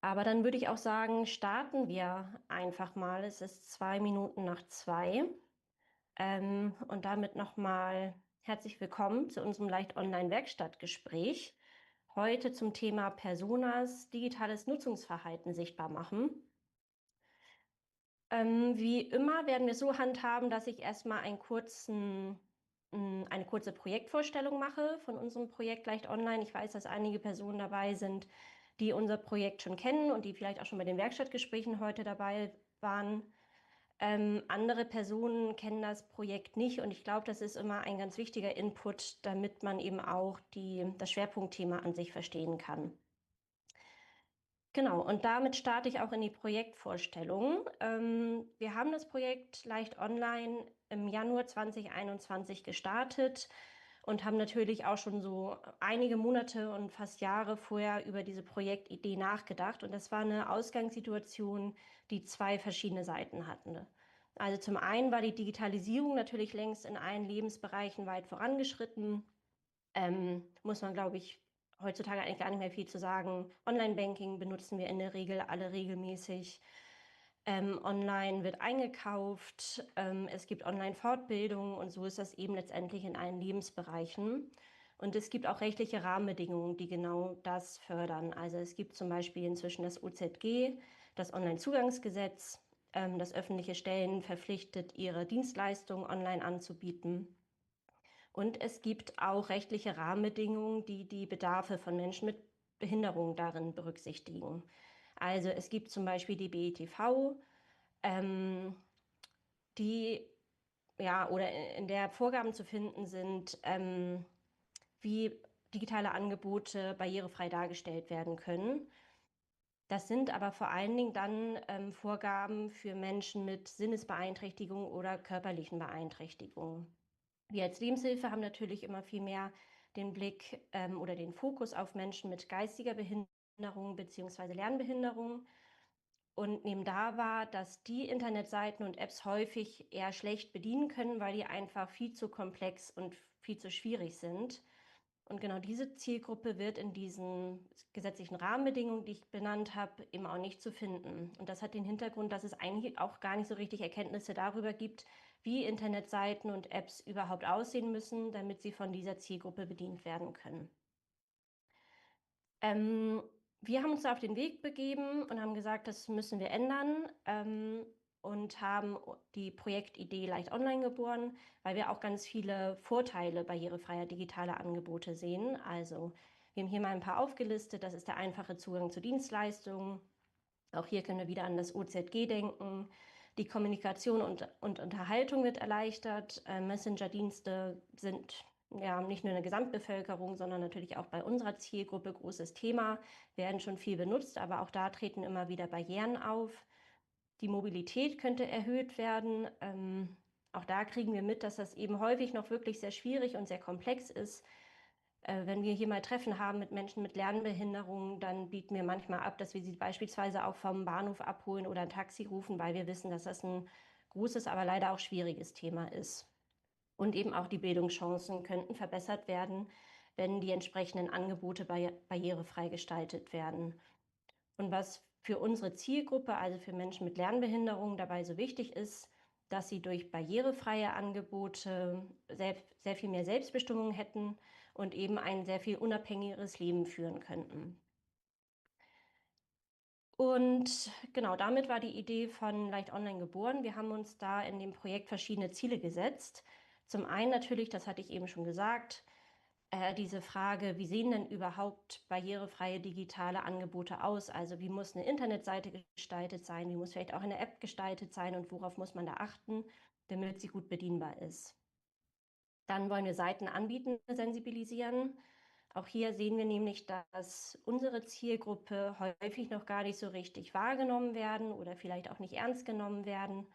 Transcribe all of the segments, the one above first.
Aber dann würde ich auch sagen, starten wir einfach mal. Es ist 2 Minuten nach 2. Und damit nochmal herzlich willkommen zu unserem Leicht Online-Werkstattgespräch. Heute zum Thema Personas, digitales Nutzungsverhalten sichtbar machen. Wie immer werden wir so handhaben, dass ich erstmal eine kurze Projektvorstellung mache von unserem Projekt Leicht Online. Ich weiß, dass einige Personen dabei sind, die unser Projekt schon kennen und die vielleicht auch schon bei den Werkstattgesprächen heute dabei waren. Andere Personen kennen das Projekt nicht und ich glaube, das ist immer ein ganz wichtiger Input, damit man eben auch das Schwerpunktthema an sich verstehen kann. Genau, und damit starte ich auch in die Projektvorstellung. Wir haben das Projekt Leicht Online im Januar 2021 gestartet und haben natürlich auch schon so einige Monate und fast Jahre vorher über diese Projektidee nachgedacht. Und das war eine Ausgangssituation, die zwei verschiedene Seiten hatte. Also zum einen war die Digitalisierung natürlich längst in allen Lebensbereichen weit vorangeschritten. Muss man, glaube ich, heutzutage eigentlich gar nicht mehr viel zu sagen. Online-Banking benutzen wir in der Regel alle regelmäßig. Online wird eingekauft, es gibt Online-Fortbildung und so ist das eben letztendlich in allen Lebensbereichen. Und es gibt auch rechtliche Rahmenbedingungen, die genau das fördern. Also es gibt zum Beispiel inzwischen das OZG, das Onlinezugangsgesetz, das öffentliche Stellen verpflichtet, ihre Dienstleistungen online anzubieten. Und es gibt auch rechtliche Rahmenbedingungen, die die Bedarfe von Menschen mit Behinderung darin berücksichtigen. Also es gibt zum Beispiel die BETV, ähm, die ja oder in der Vorgaben zu finden sind, wie digitale Angebote barrierefrei dargestellt werden können. Das sind aber vor allen Dingen dann Vorgaben für Menschen mit Sinnesbeeinträchtigung oder körperlichen Beeinträchtigungen. Wir als Lebenshilfe haben natürlich immer viel mehr den Blick oder den Fokus auf Menschen mit geistiger Behinderung bzw. Lernbehinderung und nehmen da wahr, dass die Internetseiten und Apps häufig eher schlecht bedienen können, weil die einfach viel zu komplex und viel zu schwierig sind. Und genau diese Zielgruppe wird in diesen gesetzlichen Rahmenbedingungen, die ich benannt habe, eben auch nicht zu finden. Und das hat den Hintergrund, dass es eigentlich auch gar nicht so richtig Erkenntnisse darüber gibt, wie Internetseiten und Apps überhaupt aussehen müssen, damit sie von dieser Zielgruppe bedient werden können. Wir haben uns da auf den Weg begeben und haben gesagt, das müssen wir ändern, und haben die Projektidee Leicht Online geboren, weil wir auch ganz viele Vorteile barrierefreier digitaler Angebote sehen. Also wir haben hier mal ein paar aufgelistet. Das ist der einfache Zugang zu Dienstleistungen. Auch hier können wir wieder an das OZG denken. Die Kommunikation und Unterhaltung wird erleichtert. Messenger-Dienste sind ja nicht nur in der Gesamtbevölkerung, sondern natürlich auch bei unserer Zielgruppe großes Thema, werden schon viel benutzt, aber auch da treten immer wieder Barrieren auf. Die Mobilität könnte erhöht werden. Auch da kriegen wir mit, dass das eben häufig noch wirklich sehr schwierig und sehr komplex ist. Wenn wir hier mal Treffen haben mit Menschen mit Lernbehinderungen, dann bieten wir manchmal ab, dass wir sie beispielsweise auch vom Bahnhof abholen oder ein Taxi rufen, weil wir wissen, dass das ein großes, aber leider auch schwieriges Thema ist. Und eben auch die Bildungschancen könnten verbessert werden, wenn die entsprechenden Angebote barrierefrei gestaltet werden. Und was für unsere Zielgruppe, also für Menschen mit Lernbehinderung, dabei so wichtig ist, dass sie durch barrierefreie Angebote sehr viel mehr Selbstbestimmung hätten und eben ein sehr viel unabhängigeres Leben führen könnten. Und genau damit war die Idee von Leicht Online geboren. Wir haben uns da in dem Projekt verschiedene Ziele gesetzt. Zum einen natürlich, das hatte ich eben schon gesagt, diese Frage, wie sehen denn überhaupt barrierefreie digitale Angebote aus? Also wie muss eine Internetseite gestaltet sein? Wie muss vielleicht auch eine App gestaltet sein? Und worauf muss man da achten, damit sie gut bedienbar ist? Dann wollen wir Seitenanbieter sensibilisieren. Auch hier sehen wir nämlich, dass unsere Zielgruppe häufig noch gar nicht so richtig wahrgenommen werden oder vielleicht auch nicht ernst genommen werden.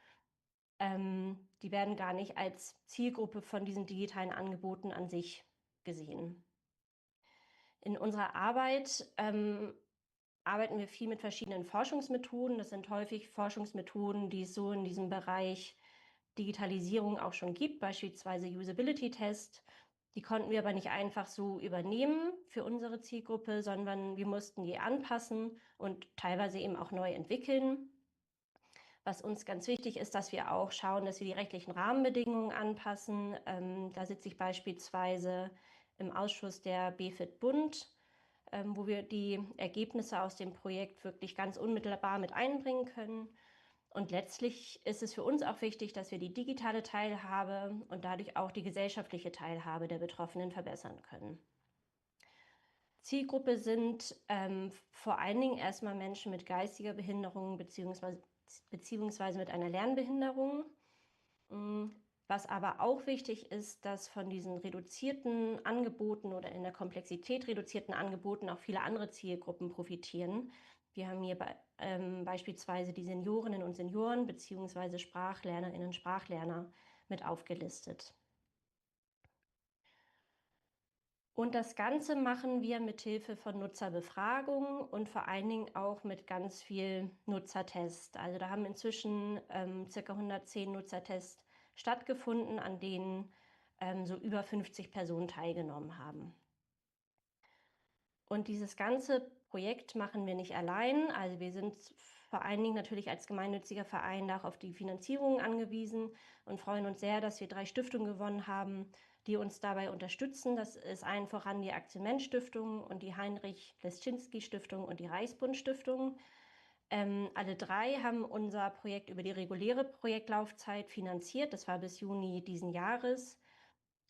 Die werden gar nicht als Zielgruppe von diesen digitalen Angeboten an sich gesehen. In unserer Arbeit arbeiten wir viel mit verschiedenen Forschungsmethoden. Das sind häufig Forschungsmethoden, die es so in diesem Bereich Digitalisierung auch schon gibt, beispielsweise Usability-Test. Die konnten wir aber nicht einfach so übernehmen für unsere Zielgruppe, sondern wir mussten die anpassen und teilweise eben auch neu entwickeln. Was uns ganz wichtig ist, dass wir auch schauen, dass wir die rechtlichen Rahmenbedingungen anpassen. Da sitze ich beispielsweise im Ausschuss der BFIT Bund, wo wir die Ergebnisse aus dem Projekt wirklich ganz unmittelbar mit einbringen können. Und letztlich ist es für uns auch wichtig, dass wir die digitale Teilhabe und dadurch auch die gesellschaftliche Teilhabe der Betroffenen verbessern können. Zielgruppe sind vor allen Dingen erstmal Menschen mit geistiger Behinderung beziehungsweise mit einer Lernbehinderung. Was aber auch wichtig ist, dass von diesen reduzierten Angeboten oder in der Komplexität reduzierten Angeboten auch viele andere Zielgruppen profitieren. Wir haben hier beispielsweise die Seniorinnen und Senioren beziehungsweise Sprachlernerinnen, Sprachlerner mit aufgelistet. Und das Ganze machen wir mit Hilfe von Nutzerbefragungen und vor allen Dingen auch mit ganz viel Nutzertest. Also da haben inzwischen ca. 110 Nutzertests stattgefunden, an denen so über 50 Personen teilgenommen haben. Und dieses ganze Projekt machen wir nicht allein. Also wir sind vor allen Dingen natürlich als gemeinnütziger Verein auch auf die Finanzierung angewiesen und freuen uns sehr, dass wir 3 Stiftungen gewonnen haben, die uns dabei unterstützen. Das ist allen voran die Aktion Mensch Stiftung und die Heinrich-Leschinski-Stiftung und die Reichsbund-Stiftung. Alle 3 haben unser Projekt über die reguläre Projektlaufzeit finanziert. Das war bis Juni diesen Jahres.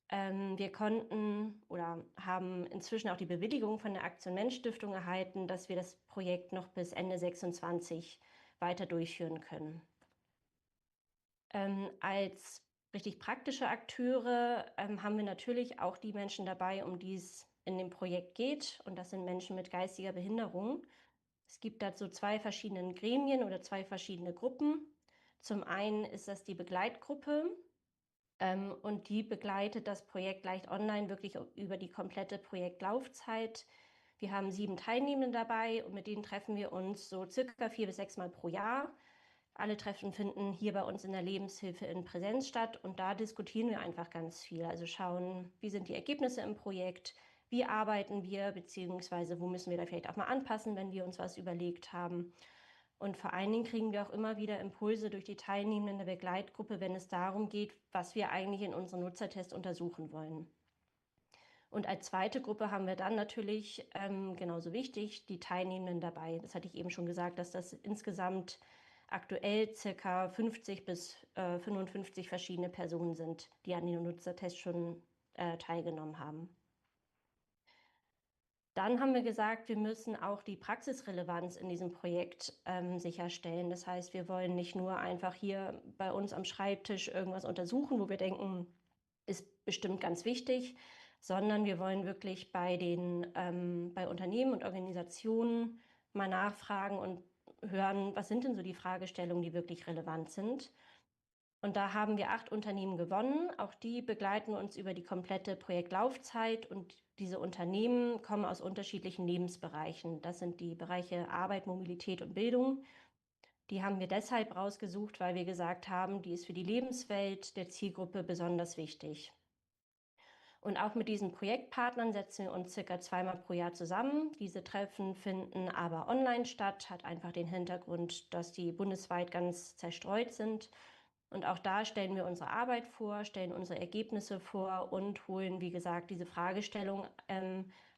Wir konnten oder haben inzwischen auch die Bewilligung von der Aktion Mensch Stiftung erhalten, dass wir das Projekt noch bis Ende 26 weiter durchführen können. Als richtig praktische Akteure haben wir natürlich auch die Menschen dabei, um die es in dem Projekt geht. Und das sind Menschen mit geistiger Behinderung. Es gibt dazu 2 verschiedene Gremien oder 2 verschiedene Gruppen. Zum einen ist das die Begleitgruppe. Und die begleitet das Projekt Leicht Online wirklich über die komplette Projektlaufzeit. Wir haben 7 Teilnehmende dabei und mit denen treffen wir uns so circa 4 bis 6 Mal pro Jahr. Alle Treffen finden hier bei uns in der Lebenshilfe in Präsenz statt und da diskutieren wir einfach ganz viel. Also schauen, wie sind die Ergebnisse im Projekt, wie arbeiten wir, beziehungsweise wo müssen wir da vielleicht auch mal anpassen, wenn wir uns was überlegt haben. Und vor allen Dingen kriegen wir auch immer wieder Impulse durch die Teilnehmenden der Begleitgruppe, wenn es darum geht, was wir eigentlich in unserem Nutzertest untersuchen wollen. Und als zweite Gruppe haben wir dann natürlich genauso wichtig die Teilnehmenden dabei. Das hatte ich eben schon gesagt, dass das insgesamt aktuell ca. 50 bis 55 verschiedene Personen sind, die an dem Nutzertest schon teilgenommen haben. Dann haben wir gesagt, wir müssen auch die Praxisrelevanz in diesem Projekt sicherstellen. Das heißt, wir wollen nicht nur einfach hier bei uns am Schreibtisch irgendwas untersuchen, wo wir denken, ist bestimmt ganz wichtig, sondern wir wollen wirklich bei Unternehmen und Organisationen mal nachfragen und hören, was sind denn so die Fragestellungen, die wirklich relevant sind. Und da haben wir 8 Unternehmen gewonnen. Auch die begleiten uns über die komplette Projektlaufzeit und diese Unternehmen kommen aus unterschiedlichen Lebensbereichen. Das sind die Bereiche Arbeit, Mobilität und Bildung. Die haben wir deshalb rausgesucht, weil wir gesagt haben, die ist für die Lebenswelt der Zielgruppe besonders wichtig. Und auch mit diesen Projektpartnern setzen wir uns circa 2-mal pro Jahr zusammen. Diese Treffen finden aber online statt, hat einfach den Hintergrund, dass die bundesweit ganz zerstreut sind. Und auch da stellen wir unsere Arbeit vor, stellen unsere Ergebnisse vor und holen, wie gesagt, diese Fragestellung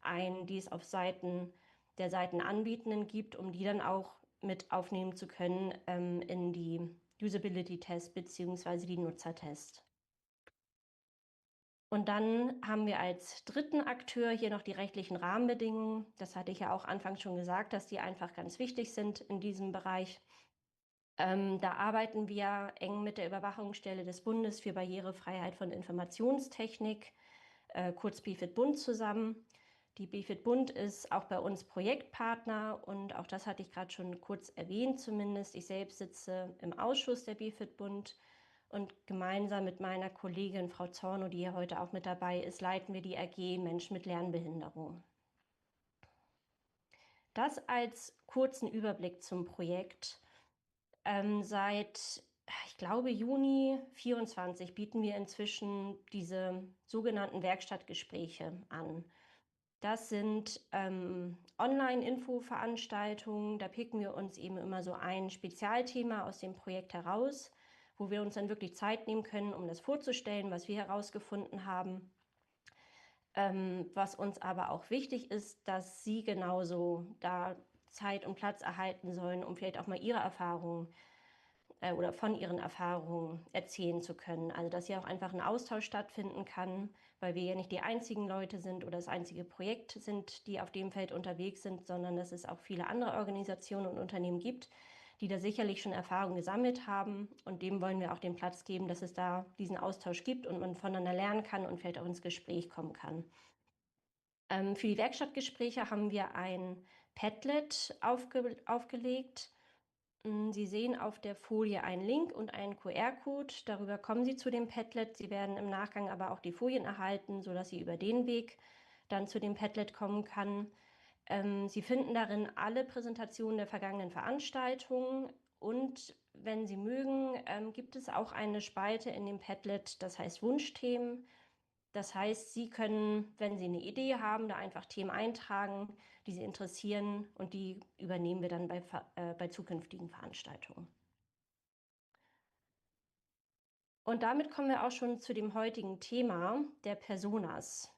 ein, die es auf Seiten der Seitenanbietenden gibt, um die dann auch mit aufnehmen zu können in die Usability-Tests bzw. die Nutzertests. Und dann haben wir als dritten Akteur hier noch die rechtlichen Rahmenbedingungen. Das hatte ich ja auch anfangs schon gesagt, dass die einfach ganz wichtig sind in diesem Bereich. Da arbeiten wir eng mit der Überwachungsstelle des Bundes für Barrierefreiheit von Informationstechnik, kurz BFIT Bund, zusammen. Die BFIT Bund ist auch bei uns Projektpartner und auch das hatte ich gerade schon kurz erwähnt zumindest. Ich selbst sitze im Ausschuss der BFIT Bund und gemeinsam mit meiner Kollegin Frau Zorno, die hier heute auch mit dabei ist, leiten wir die AG Menschen mit Lernbehinderung. Das als kurzen Überblick zum Projekt. Seit ich glaube, Juni 24 bieten wir inzwischen diese sogenannten Werkstattgespräche an. Das sind Online-Info-Veranstaltungen. Da picken wir uns eben immer so ein Spezialthema aus dem Projekt heraus, wo wir uns dann wirklich Zeit nehmen können, um das vorzustellen, was wir herausgefunden haben. Was uns aber auch wichtig ist, dass Sie genauso da Zeit und Platz erhalten sollen, um vielleicht auch mal Ihre Erfahrungen oder von Ihren Erfahrungen erzählen zu können. Also dass hier auch einfach ein Austausch stattfinden kann, weil wir ja nicht die einzigen Leute sind oder das einzige Projekt sind, die auf dem Feld unterwegs sind, sondern dass es auch viele andere Organisationen und Unternehmen gibt, die da sicherlich schon Erfahrungen gesammelt haben. Und dem wollen wir auch den Platz geben, dass es da diesen Austausch gibt und man voneinander lernen kann und vielleicht auch ins Gespräch kommen kann. Für die Werkstattgespräche haben wir ein Padlet aufgelegt. Sie sehen auf der Folie einen Link und einen QR-Code. Darüber kommen Sie zu dem Padlet. Sie werden im Nachgang aber auch die Folien erhalten, sodass Sie über den Weg dann zu dem Padlet kommen kann. Sie finden darin alle Präsentationen der vergangenen Veranstaltungen und wenn Sie mögen, gibt es auch eine Spalte in dem Padlet, das heißt Wunschthemen. Das heißt, Sie können, wenn Sie eine Idee haben, da einfach Themen eintragen, die Sie interessieren und die übernehmen wir dann bei zukünftigen Veranstaltungen. Und damit kommen wir auch schon zu dem heutigen Thema der Personas.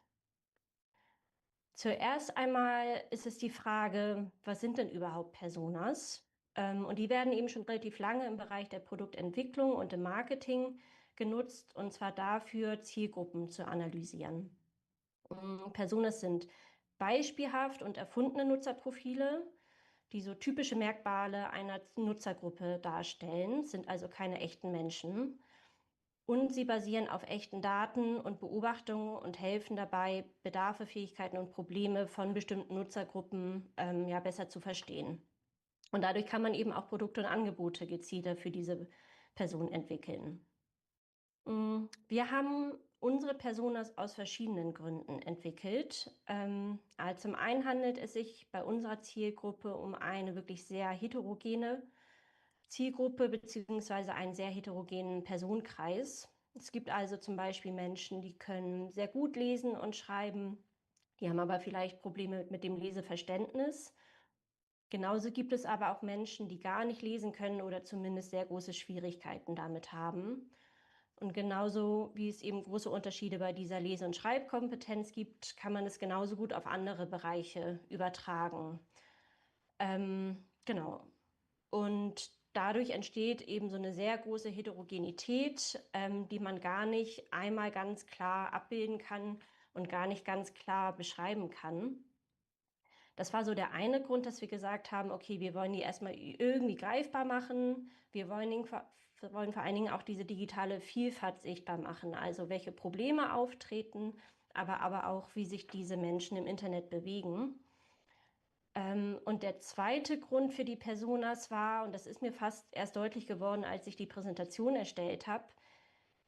Zuerst einmal ist es die Frage, was sind denn überhaupt Personas? Und die werden eben schon relativ lange im Bereich der Produktentwicklung und im Marketing genutzt, und zwar dafür, Zielgruppen zu analysieren. Personas sind beispielhaft und erfundene Nutzerprofile, die so typische Merkmale einer Nutzergruppe darstellen, sind also keine echten Menschen. Und sie basieren auf echten Daten und Beobachtungen und helfen dabei, Bedarfe, Fähigkeiten und Probleme von bestimmten Nutzergruppen ja, besser zu verstehen. Und dadurch kann man eben auch Produkte und Angebote gezielter für diese Person entwickeln. Wir haben unsere Personas aus verschiedenen Gründen entwickelt. Also zum einen handelt es sich bei unserer Zielgruppe um eine wirklich sehr heterogene Zielgruppe beziehungsweise einen sehr heterogenen Personenkreis. Es gibt also zum Beispiel Menschen, die können sehr gut lesen und schreiben, die haben aber vielleicht Probleme mit dem Leseverständnis. Genauso gibt es aber auch Menschen, die gar nicht lesen können oder zumindest sehr große Schwierigkeiten damit haben. Und genauso wie es eben große Unterschiede bei dieser Lese- und Schreibkompetenz gibt, kann man es genauso gut auf andere Bereiche übertragen. Genau. Und dadurch entsteht eben so eine sehr große Heterogenität, die man gar nicht einmal ganz klar abbilden kann und gar nicht ganz klar beschreiben kann. Das war so der eine Grund, dass wir gesagt haben, okay, wir wollen die erstmal irgendwie greifbar machen. Wir wollen vor allen Dingen auch diese digitale Vielfalt sichtbar machen, also welche Probleme auftreten, aber auch, wie sich diese Menschen im Internet bewegen. Und der zweite Grund für die Personas war, und das ist mir fast erst deutlich geworden, als ich die Präsentation erstellt habe,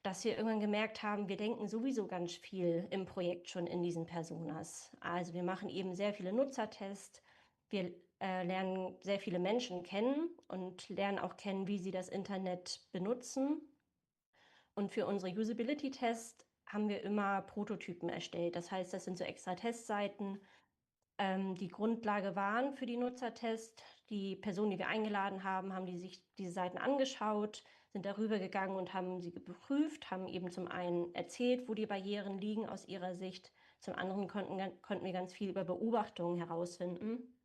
dass wir irgendwann gemerkt haben, wir denken sowieso ganz viel im Projekt schon in diesen Personas. Also wir machen eben sehr viele Nutzertests, wir lernen sehr viele Menschen kennen und lernen auch kennen, wie sie das Internet benutzen. Und für unsere Usability-Tests haben wir immer Prototypen erstellt. Das heißt, das sind so extra Testseiten, die Grundlage waren für die Nutzertests. Die Personen, die wir eingeladen haben, haben sich diese Seiten angeschaut, sind darüber gegangen und haben sie geprüft, haben eben zum einen erzählt, wo die Barrieren liegen aus ihrer Sicht, zum anderen konnten wir ganz viel über Beobachtungen herausfinden.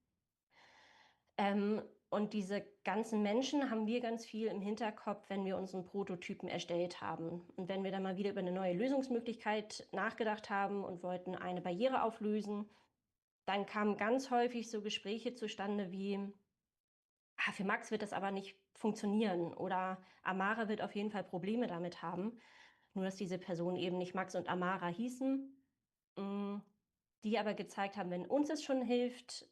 Und diese ganzen Menschen haben wir ganz viel im Hinterkopf, wenn wir unseren Prototypen erstellt haben. Und wenn wir dann mal wieder über eine neue Lösungsmöglichkeit nachgedacht haben und wollten eine Barriere auflösen, dann kamen ganz häufig so Gespräche zustande wie, für Max wird das aber nicht funktionieren oder Amara wird auf jeden Fall Probleme damit haben. Nur dass diese Personen eben nicht Max und Amara hießen, die aber gezeigt haben, wenn uns es schon hilft,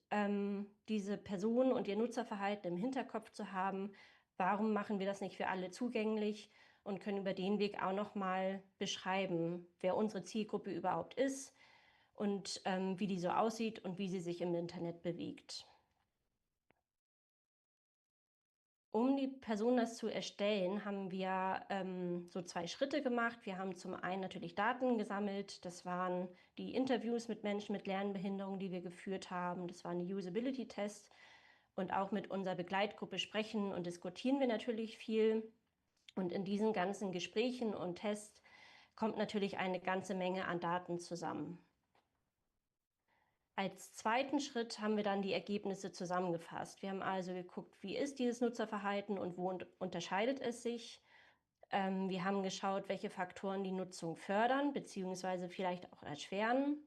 diese Personen und ihr Nutzerverhalten im Hinterkopf zu haben, warum machen wir das nicht für alle zugänglich und können über den Weg auch nochmal beschreiben, wer unsere Zielgruppe überhaupt ist und wie die so aussieht und wie sie sich im Internet bewegt. Um die Personas zu erstellen, haben wir so zwei Schritte gemacht. Wir haben zum einen natürlich Daten gesammelt. Das waren die Interviews mit Menschen mit Lernbehinderung, die wir geführt haben. Das waren die Usability-Tests. Und auch mit unserer Begleitgruppe sprechen und diskutieren wir natürlich viel. Und in diesen ganzen Gesprächen und Tests kommt natürlich eine ganze Menge an Daten zusammen. Als zweiten Schritt haben wir dann die Ergebnisse zusammengefasst. Wir haben also geguckt, wie ist dieses Nutzerverhalten und wo unterscheidet es sich. Wir haben geschaut, welche Faktoren die Nutzung fördern bzw. vielleicht auch erschweren.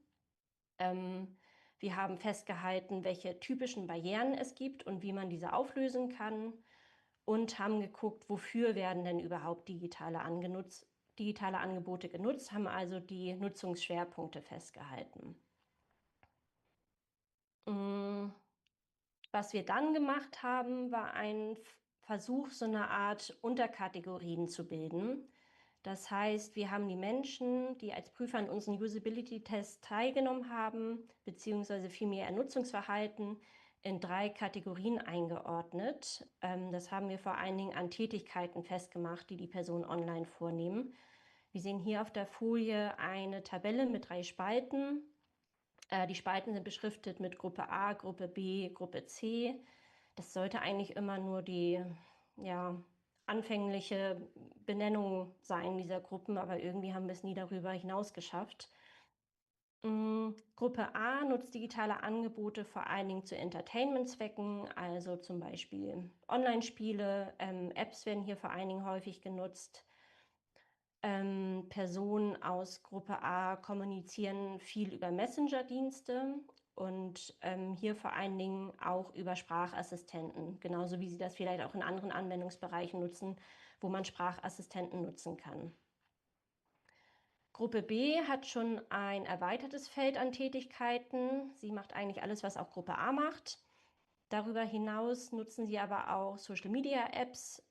Wir haben festgehalten, welche typischen Barrieren es gibt und wie man diese auflösen kann. Und haben geguckt, wofür werden denn überhaupt digitale Angebote genutzt, haben also die Nutzungsschwerpunkte festgehalten. Was wir dann gemacht haben, war ein Versuch, so eine Art Unterkategorien zu bilden. Das heißt, wir haben die Menschen, die als Prüfer an unseren Usability-Tests teilgenommen haben, beziehungsweise vielmehr ihr Nutzungsverhalten, in 3 Kategorien eingeordnet. Das haben wir vor allen Dingen an Tätigkeiten festgemacht, die die Personen online vornehmen. Wir sehen hier auf der Folie eine Tabelle mit 3 Spalten. Die Spalten sind beschriftet mit Gruppe A, Gruppe B, Gruppe C. Das sollte eigentlich immer nur die anfängliche Benennung sein dieser Gruppen, aber irgendwie haben wir es nie darüber hinaus geschafft. Gruppe A nutzt digitale Angebote vor allen Dingen zu Entertainment-Zwecken, also zum Beispiel Online-Spiele, Apps werden hier vor allen Dingen häufig genutzt. Personen aus Gruppe A kommunizieren viel über Messenger-Dienste und hier vor allen Dingen auch über Sprachassistenten, genauso wie sie das vielleicht auch in anderen Anwendungsbereichen nutzen, wo man Sprachassistenten nutzen kann. Gruppe B hat schon ein erweitertes Feld an Tätigkeiten. Sie macht eigentlich alles, was auch Gruppe A macht. Darüber hinaus nutzen sie aber auch Social-Media-Apps.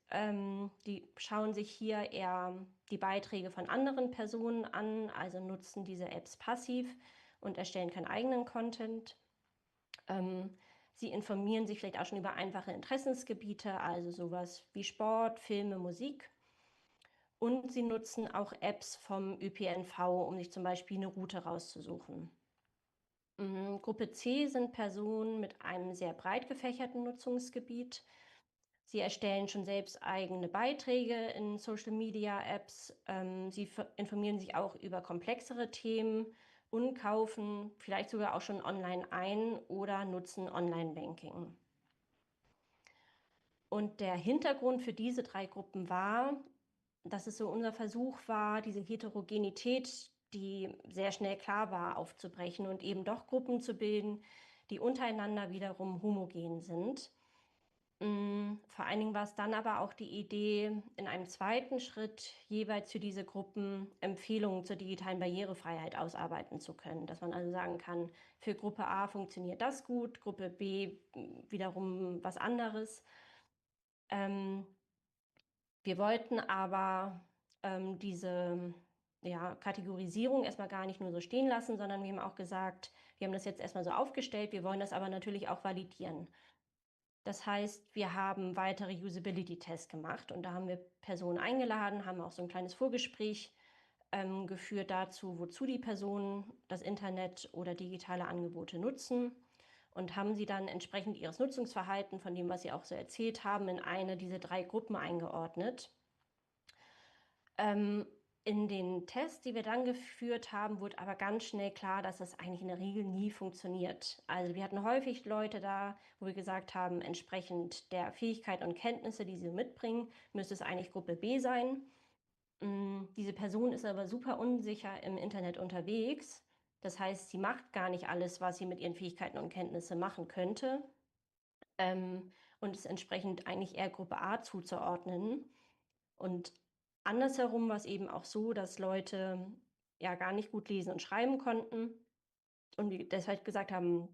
Die schauen sich hier eher die Beiträge von anderen Personen an, also nutzen diese Apps passiv und erstellen keinen eigenen Content. Sie informieren sich vielleicht auch schon über einfache Interessensgebiete, also sowas wie Sport, Filme, Musik. Und sie nutzen auch Apps vom ÖPNV, um sich zum Beispiel eine Route rauszusuchen. Gruppe C sind Personen mit einem sehr breit gefächerten Nutzungsgebiet. Sie erstellen schon selbst eigene Beiträge in Social-Media-Apps. Sie informieren sich auch über komplexere Themen und kaufen vielleicht sogar auch schon online ein oder nutzen Online-Banking. Und der Hintergrund für diese 3 Gruppen war, dass es so unser Versuch war, diese Heterogenität, die sehr schnell klar war, aufzubrechen und eben doch Gruppen zu bilden, die untereinander wiederum homogen sind. Vor allen Dingen war es dann aber auch die Idee, in einem zweiten Schritt jeweils für diese Gruppen Empfehlungen zur digitalen Barrierefreiheit ausarbeiten zu können. Dass man also sagen kann, für Gruppe A funktioniert das gut, Gruppe B wiederum was anderes. Wir wollten aber diese Kategorisierung erstmal gar nicht nur so stehen lassen, sondern wir haben auch gesagt, wir haben das jetzt erstmal so aufgestellt, wir wollen das aber natürlich auch validieren. Das heißt, wir haben weitere Usability-Tests gemacht und da haben wir Personen eingeladen, haben auch so ein kleines Vorgespräch geführt dazu, wozu die Personen das Internet oder digitale Angebote nutzen und haben sie dann entsprechend ihres Nutzungsverhalten, von dem, was sie auch so erzählt haben, in eine dieser 3 Gruppen eingeordnet. In den Tests, die wir dann geführt haben, wurde aber ganz schnell klar, dass das eigentlich in der Regel nie funktioniert. Also wir hatten häufig Leute da, wo wir gesagt haben, entsprechend der Fähigkeit und Kenntnisse, die sie mitbringen, müsste es eigentlich Gruppe B sein. Diese Person ist aber super unsicher im Internet unterwegs. Das heißt, sie macht gar nicht alles, was sie mit ihren Fähigkeiten und Kenntnissen machen könnte. Und ist entsprechend eigentlich eher Gruppe A zuzuordnen. Und andersherum war es eben auch so, dass Leute ja gar nicht gut lesen und schreiben konnten und wir deshalb gesagt haben,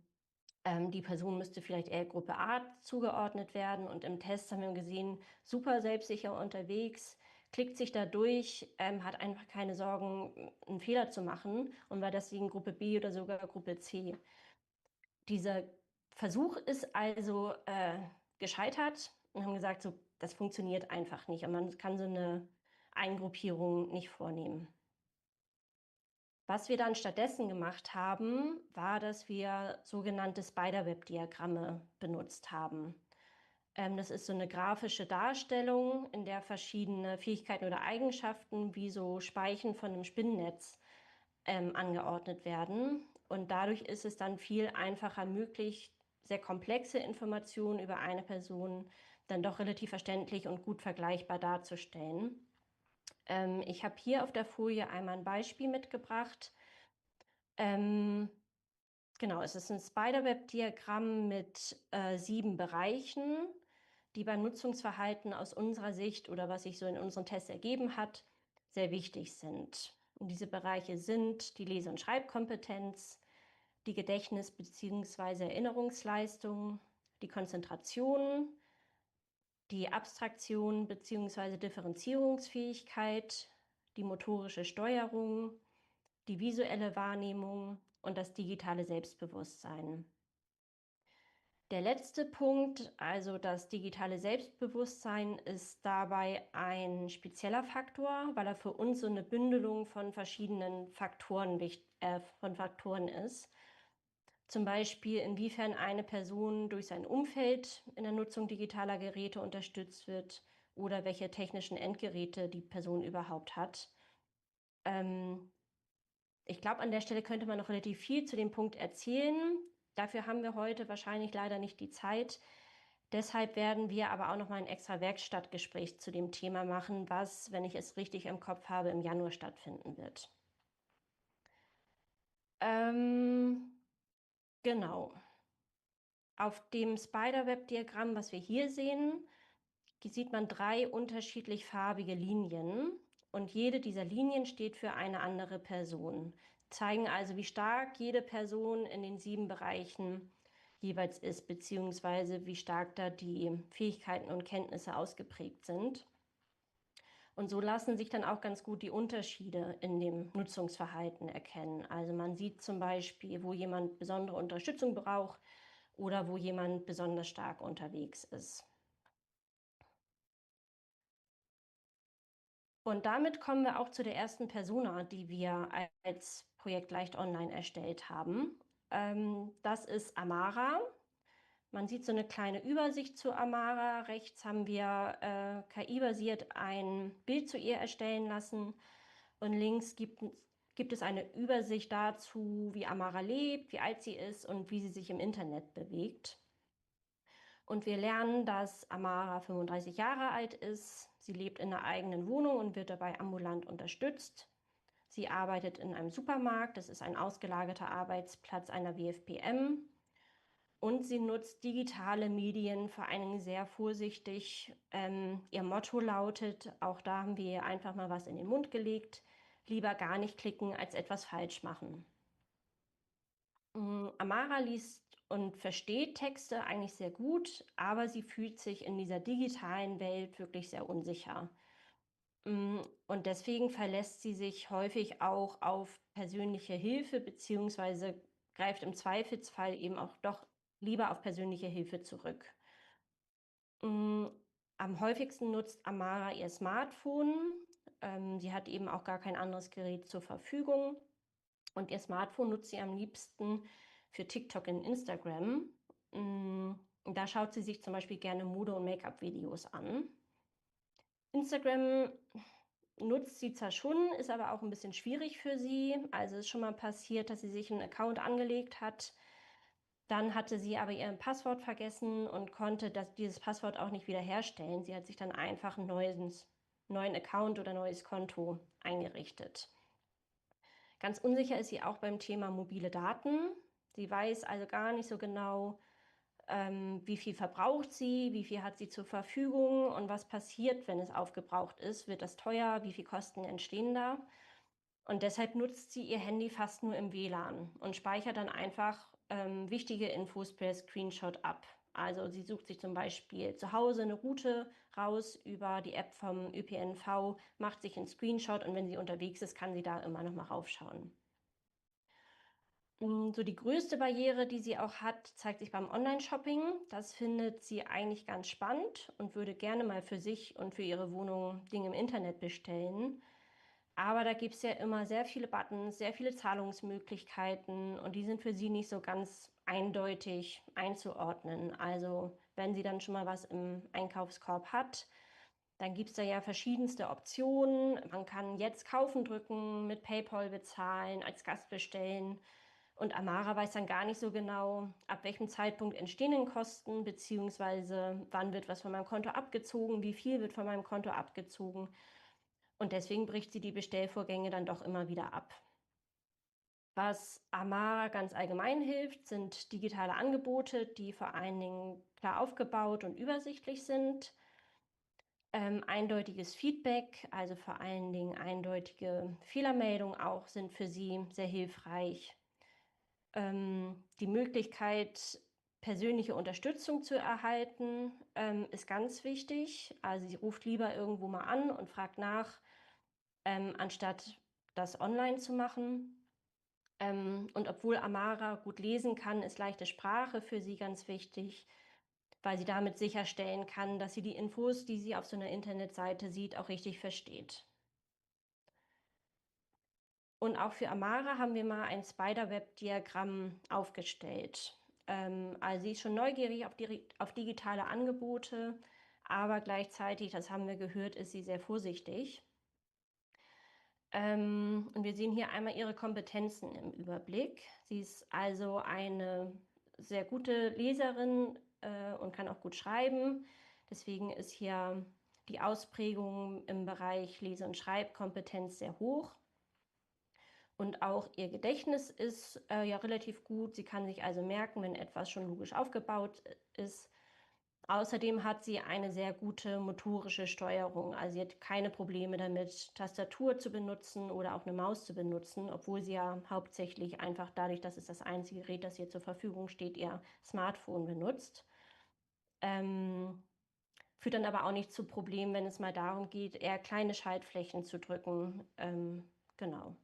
die Person müsste vielleicht eher Gruppe A zugeordnet werden. Und im Test haben wir gesehen, super selbstsicher unterwegs, klickt sich da durch, hat einfach keine Sorgen, einen Fehler zu machen und war deswegen Gruppe B oder sogar Gruppe C. Dieser Versuch ist also gescheitert und haben gesagt, so das funktioniert einfach nicht und man kann so eine Eingruppierung nicht vornehmen. Was wir dann stattdessen gemacht haben, war, dass wir sogenannte Spiderweb-Diagramme benutzt haben. Das ist so eine grafische Darstellung, in der verschiedene Fähigkeiten oder Eigenschaften wie so Speichen von einem Spinnennetz angeordnet werden. Und dadurch ist es dann viel einfacher möglich, sehr komplexe Informationen über eine Person dann doch relativ verständlich und gut vergleichbar darzustellen. Ich habe hier auf der Folie einmal ein Beispiel mitgebracht. Genau, es ist ein Spiderweb-Diagramm mit 7 Bereichen, die beim Nutzungsverhalten aus unserer Sicht oder was sich so in unseren Tests ergeben hat, sehr wichtig sind. Und diese Bereiche sind die Lese- und Schreibkompetenz, die Gedächtnis- bzw. Erinnerungsleistung, die Konzentration, die Abstraktion bzw. Differenzierungsfähigkeit, die motorische Steuerung, die visuelle Wahrnehmung und das digitale Selbstbewusstsein. Der letzte Punkt, also das digitale Selbstbewusstsein, ist dabei ein spezieller Faktor, weil er für uns so eine Bündelung von verschiedenen Faktoren ist. Zum Beispiel, inwiefern eine Person durch sein Umfeld in der Nutzung digitaler Geräte unterstützt wird oder welche technischen Endgeräte die Person überhaupt hat. Ich glaube, an der Stelle könnte man noch relativ viel zu dem Punkt erzählen. Dafür haben wir heute wahrscheinlich leider nicht die Zeit. Deshalb werden wir aber auch noch mal ein extra Werkstattgespräch zu dem Thema machen, was, wenn ich es richtig im Kopf habe, im Januar stattfinden wird. Genau. Auf dem Spiderweb-Diagramm, was wir hier sehen, sieht man 3 unterschiedlich farbige Linien und jede dieser Linien steht für eine andere Person. Zeigen also, wie stark jede Person in den 7 Bereichen jeweils ist, beziehungsweise wie stark da die Fähigkeiten und Kenntnisse ausgeprägt sind. Und so lassen sich dann auch ganz gut die Unterschiede in dem Nutzungsverhalten erkennen. Also man sieht zum Beispiel, wo jemand besondere Unterstützung braucht oder wo jemand besonders stark unterwegs ist. Und damit kommen wir auch zu der ersten Persona, die wir als Projekt Leicht Online erstellt haben. Das ist Amara. Man sieht so eine kleine Übersicht zu Amara. Rechts haben wir KI-basiert ein Bild zu ihr erstellen lassen. Und links gibt es eine Übersicht dazu, wie Amara lebt, wie alt sie ist und wie sie sich im Internet bewegt. Und wir lernen, dass Amara 35 Jahre alt ist. Sie lebt in einer eigenen Wohnung und wird dabei ambulant unterstützt. Sie arbeitet in einem Supermarkt. Das ist ein ausgelagerter Arbeitsplatz einer WFPM. Und sie nutzt digitale Medien vor allen Dingen sehr vorsichtig. Ihr Motto lautet, auch da haben wir ihr einfach mal was in den Mund gelegt, lieber gar nicht klicken, als etwas falsch machen. Amara liest und versteht Texte eigentlich sehr gut, aber sie fühlt sich in dieser digitalen Welt wirklich sehr unsicher. Und deswegen verlässt sie sich häufig auch auf persönliche Hilfe, beziehungsweise greift im Zweifelsfall eben auch doch lieber auf persönliche Hilfe zurück. Am häufigsten nutzt Amara ihr Smartphone. Sie hat eben auch gar kein anderes Gerät zur Verfügung. Und ihr Smartphone nutzt sie am liebsten für TikTok und Instagram. Da schaut sie sich zum Beispiel gerne Mode- und Make-up-Videos an. Instagram nutzt sie zwar schon, ist aber auch ein bisschen schwierig für sie. Also ist schon mal passiert, dass sie sich einen Account angelegt hat. Dann hatte sie aber ihr Passwort vergessen und konnte dieses Passwort auch nicht wiederherstellen. Sie hat sich dann einfach einen neuen Account oder neues Konto eingerichtet. Ganz unsicher ist sie auch beim Thema mobile Daten. Sie weiß also gar nicht so genau, wie viel verbraucht sie, wie viel hat sie zur Verfügung und was passiert, wenn es aufgebraucht ist. Wird das teuer? Wie viel Kosten entstehen da? Und deshalb nutzt sie ihr Handy fast nur im WLAN und speichert dann einfach wichtige Infos per Screenshot ab. Also sie sucht sich zum Beispiel zu Hause eine Route raus über die App vom ÖPNV, macht sich einen Screenshot und wenn sie unterwegs ist, kann sie da immer noch mal raufschauen. So die größte Barriere, die sie auch hat, zeigt sich beim Online-Shopping. Das findet sie eigentlich ganz spannend und würde gerne mal für sich und für ihre Wohnung Dinge im Internet bestellen. Aber da gibt es ja immer sehr viele Buttons, sehr viele Zahlungsmöglichkeiten und die sind für sie nicht so ganz eindeutig einzuordnen. Also wenn sie dann schon mal was im Einkaufskorb hat, dann gibt es da ja verschiedenste Optionen. Man kann jetzt kaufen drücken, mit PayPal bezahlen, als Gast bestellen. Und Amara weiß dann gar nicht so genau, ab welchem Zeitpunkt entstehen denn Kosten, beziehungsweise wann wird was von meinem Konto abgezogen, wie viel wird von meinem Konto abgezogen. Und deswegen bricht sie die Bestellvorgänge dann doch immer wieder ab. Was Amara ganz allgemein hilft, sind digitale Angebote, die vor allen Dingen klar aufgebaut und übersichtlich sind. Eindeutiges Feedback, also vor allen Dingen eindeutige Fehlermeldungen auch, sind für sie sehr hilfreich. Die Möglichkeit, persönliche Unterstützung zu erhalten, ist ganz wichtig. Also sie ruft lieber irgendwo mal an und fragt nach, anstatt das online zu machen. Und obwohl Amara gut lesen kann, ist leichte Sprache für sie ganz wichtig, weil sie damit sicherstellen kann, dass sie die Infos, die sie auf so einer Internetseite sieht, auch richtig versteht. Und auch für Amara haben wir mal ein Spiderweb-Diagramm aufgestellt. Also sie ist schon neugierig auf digitale Angebote, aber gleichzeitig, das haben wir gehört, ist sie sehr vorsichtig. Und wir sehen hier einmal ihre Kompetenzen im Überblick. Sie ist also eine sehr gute Leserin und kann auch gut schreiben. Deswegen ist hier die Ausprägung im Bereich Lese- und Schreibkompetenz sehr hoch. Und auch ihr Gedächtnis ist ja relativ gut. Sie kann sich also merken, wenn etwas schon logisch aufgebaut ist. Außerdem hat sie eine sehr gute motorische Steuerung. Also sie hat keine Probleme damit, Tastatur zu benutzen oder auch eine Maus zu benutzen, obwohl sie ja hauptsächlich einfach dadurch, dass es das einzige Gerät, das ihr zur Verfügung steht, ihr Smartphone benutzt. Führt dann aber auch nicht zu Problemen, wenn es mal darum geht, eher kleine Schaltflächen zu drücken. Genau.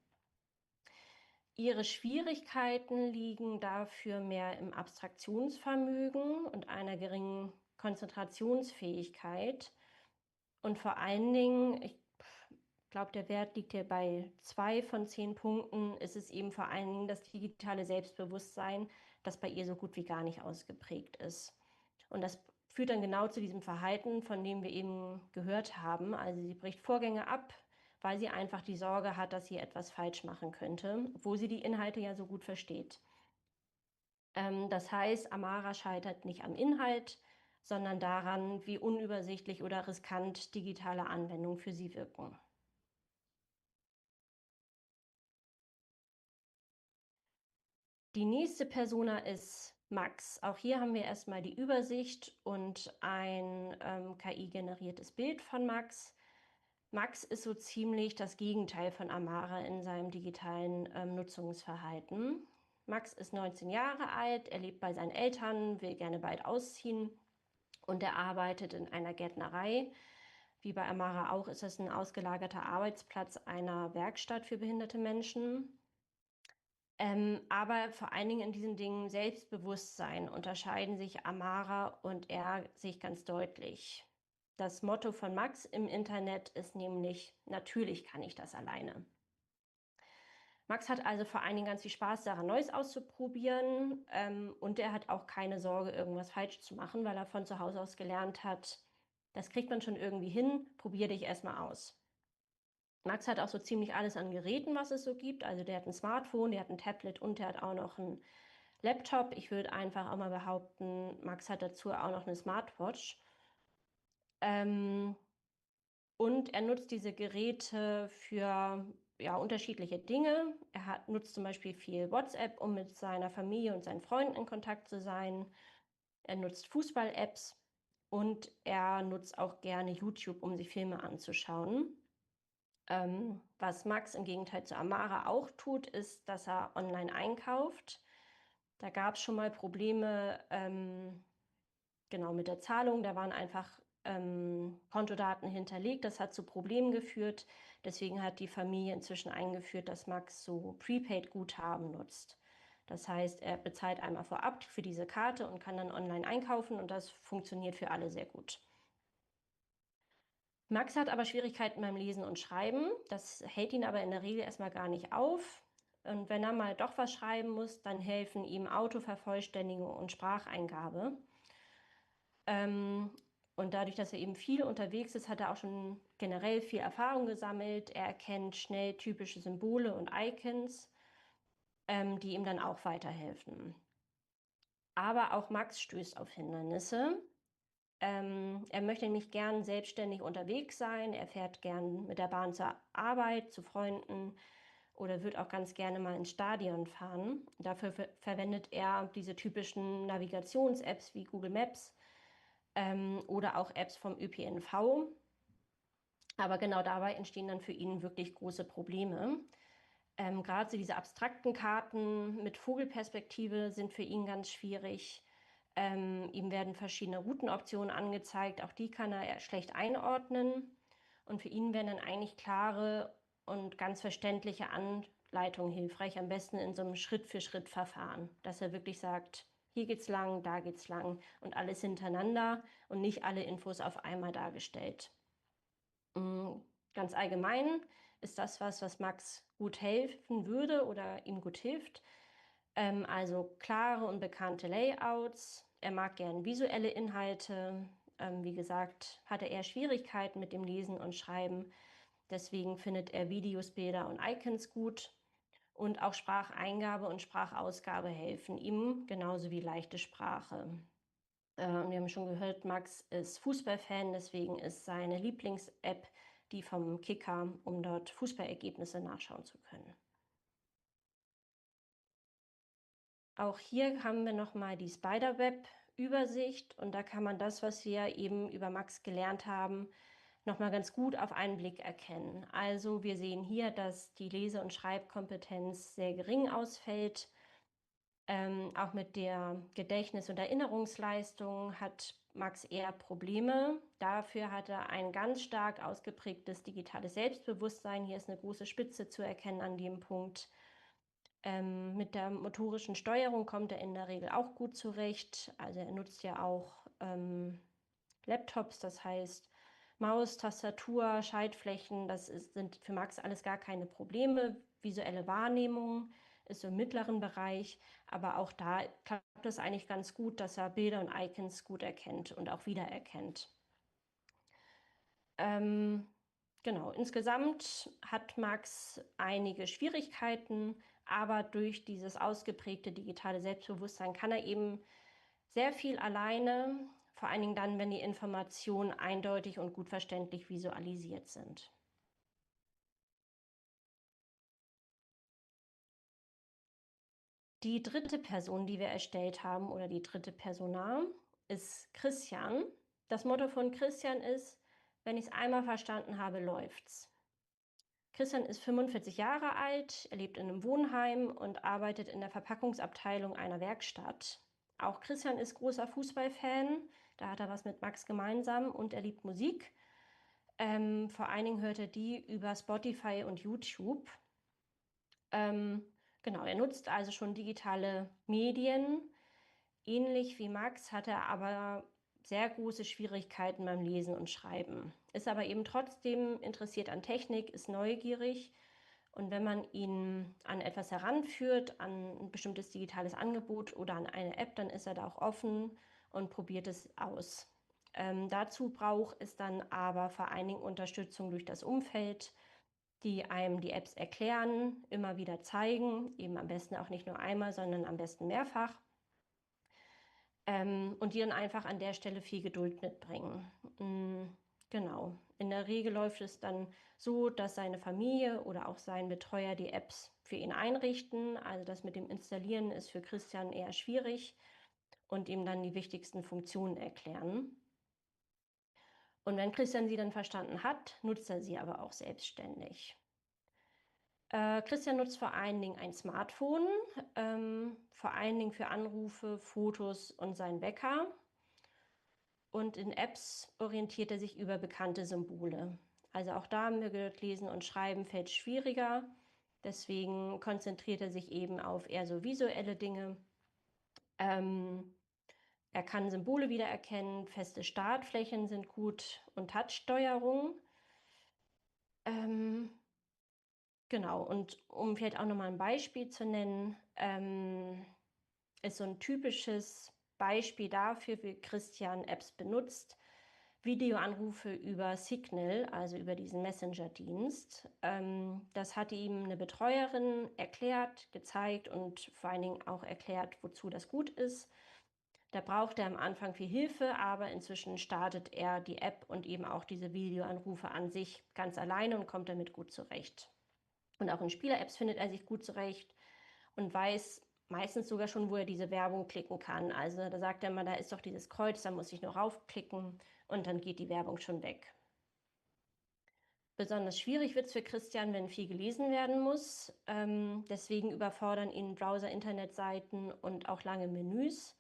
Ihre Schwierigkeiten liegen dafür mehr im Abstraktionsvermögen und einer geringen Konzentrationsfähigkeit. Und vor allen Dingen, ich glaube, der Wert liegt hier bei 2 von 10 Punkten, ist es eben vor allen Dingen das digitale Selbstbewusstsein, das bei ihr so gut wie gar nicht ausgeprägt ist. Und das führt dann genau zu diesem Verhalten, von dem wir eben gehört haben. Also sie bricht Vorgänge ab, weil sie einfach die Sorge hat, dass sie etwas falsch machen könnte, obwohl sie die Inhalte ja so gut versteht. Das heißt, Amara scheitert nicht am Inhalt, sondern daran, wie unübersichtlich oder riskant digitale Anwendungen für sie wirken. Die nächste Persona ist Max. Auch hier haben wir erstmal die Übersicht und ein KI-generiertes Bild von Max. Max ist so ziemlich das Gegenteil von Amara in seinem digitalen Nutzungsverhalten. Max ist 19 Jahre alt, er lebt bei seinen Eltern, will gerne bald ausziehen und er arbeitet in einer Gärtnerei. Wie bei Amara auch ist es ein ausgelagerter Arbeitsplatz einer Werkstatt für behinderte Menschen. Aber vor allen Dingen in diesen Dingen Selbstbewusstsein unterscheiden sich Amara und er sich ganz deutlich. Das Motto von Max im Internet ist nämlich: Natürlich kann ich das alleine. Max hat also vor allen Dingen ganz viel Spaß daran, Neues auszuprobieren, und er hat auch keine Sorge, irgendwas falsch zu machen, weil er von zu Hause aus gelernt hat, das kriegt man schon irgendwie hin, probier dich erstmal aus. Max hat auch so ziemlich alles an Geräten, was es so gibt. Also der hat ein Smartphone, der hat ein Tablet und der hat auch noch einen Laptop. Ich würde einfach auch mal behaupten, Max hat dazu auch noch eine Smartwatch. Und er nutzt diese Geräte für ja, unterschiedliche Dinge. Nutzt zum Beispiel viel WhatsApp, um mit seiner Familie und seinen Freunden in Kontakt zu sein. Er nutzt Fußball-Apps und er nutzt auch gerne YouTube, um sich Filme anzuschauen. Was Max im Gegenteil zu Amara auch tut, ist, dass er online einkauft. Da gab es schon mal Probleme, genau mit der Zahlung. Da waren einfach Kontodaten hinterlegt. Das hat zu Problemen geführt. Deswegen hat die Familie inzwischen eingeführt, dass Max so Prepaid-Guthaben nutzt. Das heißt, er bezahlt einmal vorab für diese Karte und kann dann online einkaufen und das funktioniert für alle sehr gut. Max hat aber Schwierigkeiten beim Lesen und Schreiben. Das hält ihn aber in der Regel erstmal gar nicht auf. Und wenn er mal doch was schreiben muss, dann helfen ihm Autovervollständigung und Spracheingabe. Und dadurch, dass er eben viel unterwegs ist, hat er auch schon generell viel Erfahrung gesammelt. Er erkennt schnell typische Symbole und Icons, die ihm dann auch weiterhelfen. Aber auch Max stößt auf Hindernisse. Er möchte nämlich gern selbstständig unterwegs sein. Er fährt gern mit der Bahn zur Arbeit, zu Freunden oder wird auch ganz gerne mal ins Stadion fahren. Dafür verwendet er diese typischen Navigations-Apps wie Google Maps oder auch Apps vom ÖPNV. Aber genau dabei entstehen dann für ihn wirklich große Probleme. Gerade so diese abstrakten Karten mit Vogelperspektive sind für ihn ganz schwierig. Ihm werden verschiedene Routenoptionen angezeigt, auch die kann er schlecht einordnen. Und für ihn wären dann eigentlich klare und ganz verständliche Anleitungen hilfreich, am besten in so einem Schritt-für-Schritt-Verfahren, dass er wirklich sagt, hier geht's lang, da geht's lang und alles hintereinander und nicht alle Infos auf einmal dargestellt. Ganz allgemein ist das was Max gut helfen würde oder ihm gut hilft. Also klare und bekannte Layouts. Er mag gern visuelle Inhalte. Wie gesagt, hat er eher Schwierigkeiten mit dem Lesen und Schreiben. Deswegen findet er Videos, Bilder und Icons gut. Und auch Spracheingabe und Sprachausgabe helfen ihm, genauso wie leichte Sprache. Wir haben schon gehört, Max ist Fußballfan, deswegen ist seine Lieblings-App die vom Kicker, um dort Fußballergebnisse nachschauen zu können. Auch hier haben wir nochmal die Spiderweb-Übersicht und da kann man das, was wir eben über Max gelernt haben, nochmal ganz gut auf einen Blick erkennen. Also wir sehen hier, dass die Lese- und Schreibkompetenz sehr gering ausfällt. Auch mit der Gedächtnis- und Erinnerungsleistung hat Max eher Probleme. Dafür hat er ein ganz stark ausgeprägtes digitales Selbstbewusstsein. Hier ist eine große Spitze zu erkennen an dem Punkt. Mit der motorischen Steuerung kommt er in der Regel auch gut zurecht. Also er nutzt ja auch Laptops, das heißt Maus, Tastatur, Schaltflächen, sind für Max alles gar keine Probleme. Visuelle Wahrnehmung ist so im mittleren Bereich, aber auch da klappt es eigentlich ganz gut, dass er Bilder und Icons gut erkennt und auch wiedererkennt. Genau, insgesamt hat Max einige Schwierigkeiten, aber durch dieses ausgeprägte digitale Selbstbewusstsein kann er eben sehr viel alleine, vor allen Dingen dann, wenn die Informationen eindeutig und gut verständlich visualisiert sind. Die dritte Person, die wir erstellt haben, oder die dritte Persona, ist Christian. Das Motto von Christian ist, wenn ich es einmal verstanden habe, läuft's. Christian ist 45 Jahre alt, er lebt in einem Wohnheim und arbeitet in der Verpackungsabteilung einer Werkstatt. Auch Christian ist großer Fußballfan, da hat er was mit Max gemeinsam und er liebt Musik. Vor allen Dingen hört er die über Spotify und YouTube. Genau, er nutzt also schon digitale Medien. Ähnlich wie Max hat er aber sehr große Schwierigkeiten beim Lesen und Schreiben. Ist aber eben trotzdem interessiert an Technik, ist neugierig. Und wenn man ihn an etwas heranführt, an ein bestimmtes digitales Angebot oder an eine App, dann ist er da auch offen und probiert es aus. Dazu braucht es dann aber vor allen Dingen Unterstützung durch das Umfeld, die einem die Apps erklären, immer wieder zeigen, eben am besten auch nicht nur einmal, sondern am besten mehrfach. Und die dann einfach an der Stelle viel Geduld mitbringen. Genau. In der Regel läuft es dann so, dass seine Familie oder auch sein Betreuer die Apps für ihn einrichten. Also das mit dem Installieren ist für Christian eher schwierig und ihm dann die wichtigsten Funktionen erklären. Und wenn Christian sie dann verstanden hat, nutzt er sie aber auch selbstständig. Christian nutzt vor allen Dingen ein Smartphone, vor allen Dingen für Anrufe, Fotos und seinen Wecker. Und in Apps orientiert er sich über bekannte Symbole. Also auch da haben wir gehört, Lesen und Schreiben fällt schwieriger. Deswegen konzentriert er sich eben auf eher so visuelle Dinge. Er kann Symbole wiedererkennen, feste Startflächen sind gut und Touchsteuerung. Genau, und um vielleicht auch nochmal ein Beispiel zu nennen, ist so ein typisches Beispiel dafür, wie Christian Apps benutzt. Videoanrufe über Signal, also über diesen Messenger-Dienst. Das hat ihm eine Betreuerin erklärt, gezeigt und vor allen Dingen auch erklärt, wozu das gut ist. Da braucht er am Anfang viel Hilfe, aber inzwischen startet er die App und eben auch diese Videoanrufe an sich ganz alleine und kommt damit gut zurecht. Und auch in Spieler-Apps findet er sich gut zurecht und weiß meistens sogar schon, wo er diese Werbung klicken kann. Also da sagt er immer, da ist doch dieses Kreuz, da muss ich nur raufklicken und dann geht die Werbung schon weg. Besonders schwierig wird es für Christian, wenn viel gelesen werden muss. Deswegen überfordern ihn Browser, Internetseiten und auch lange Menüs.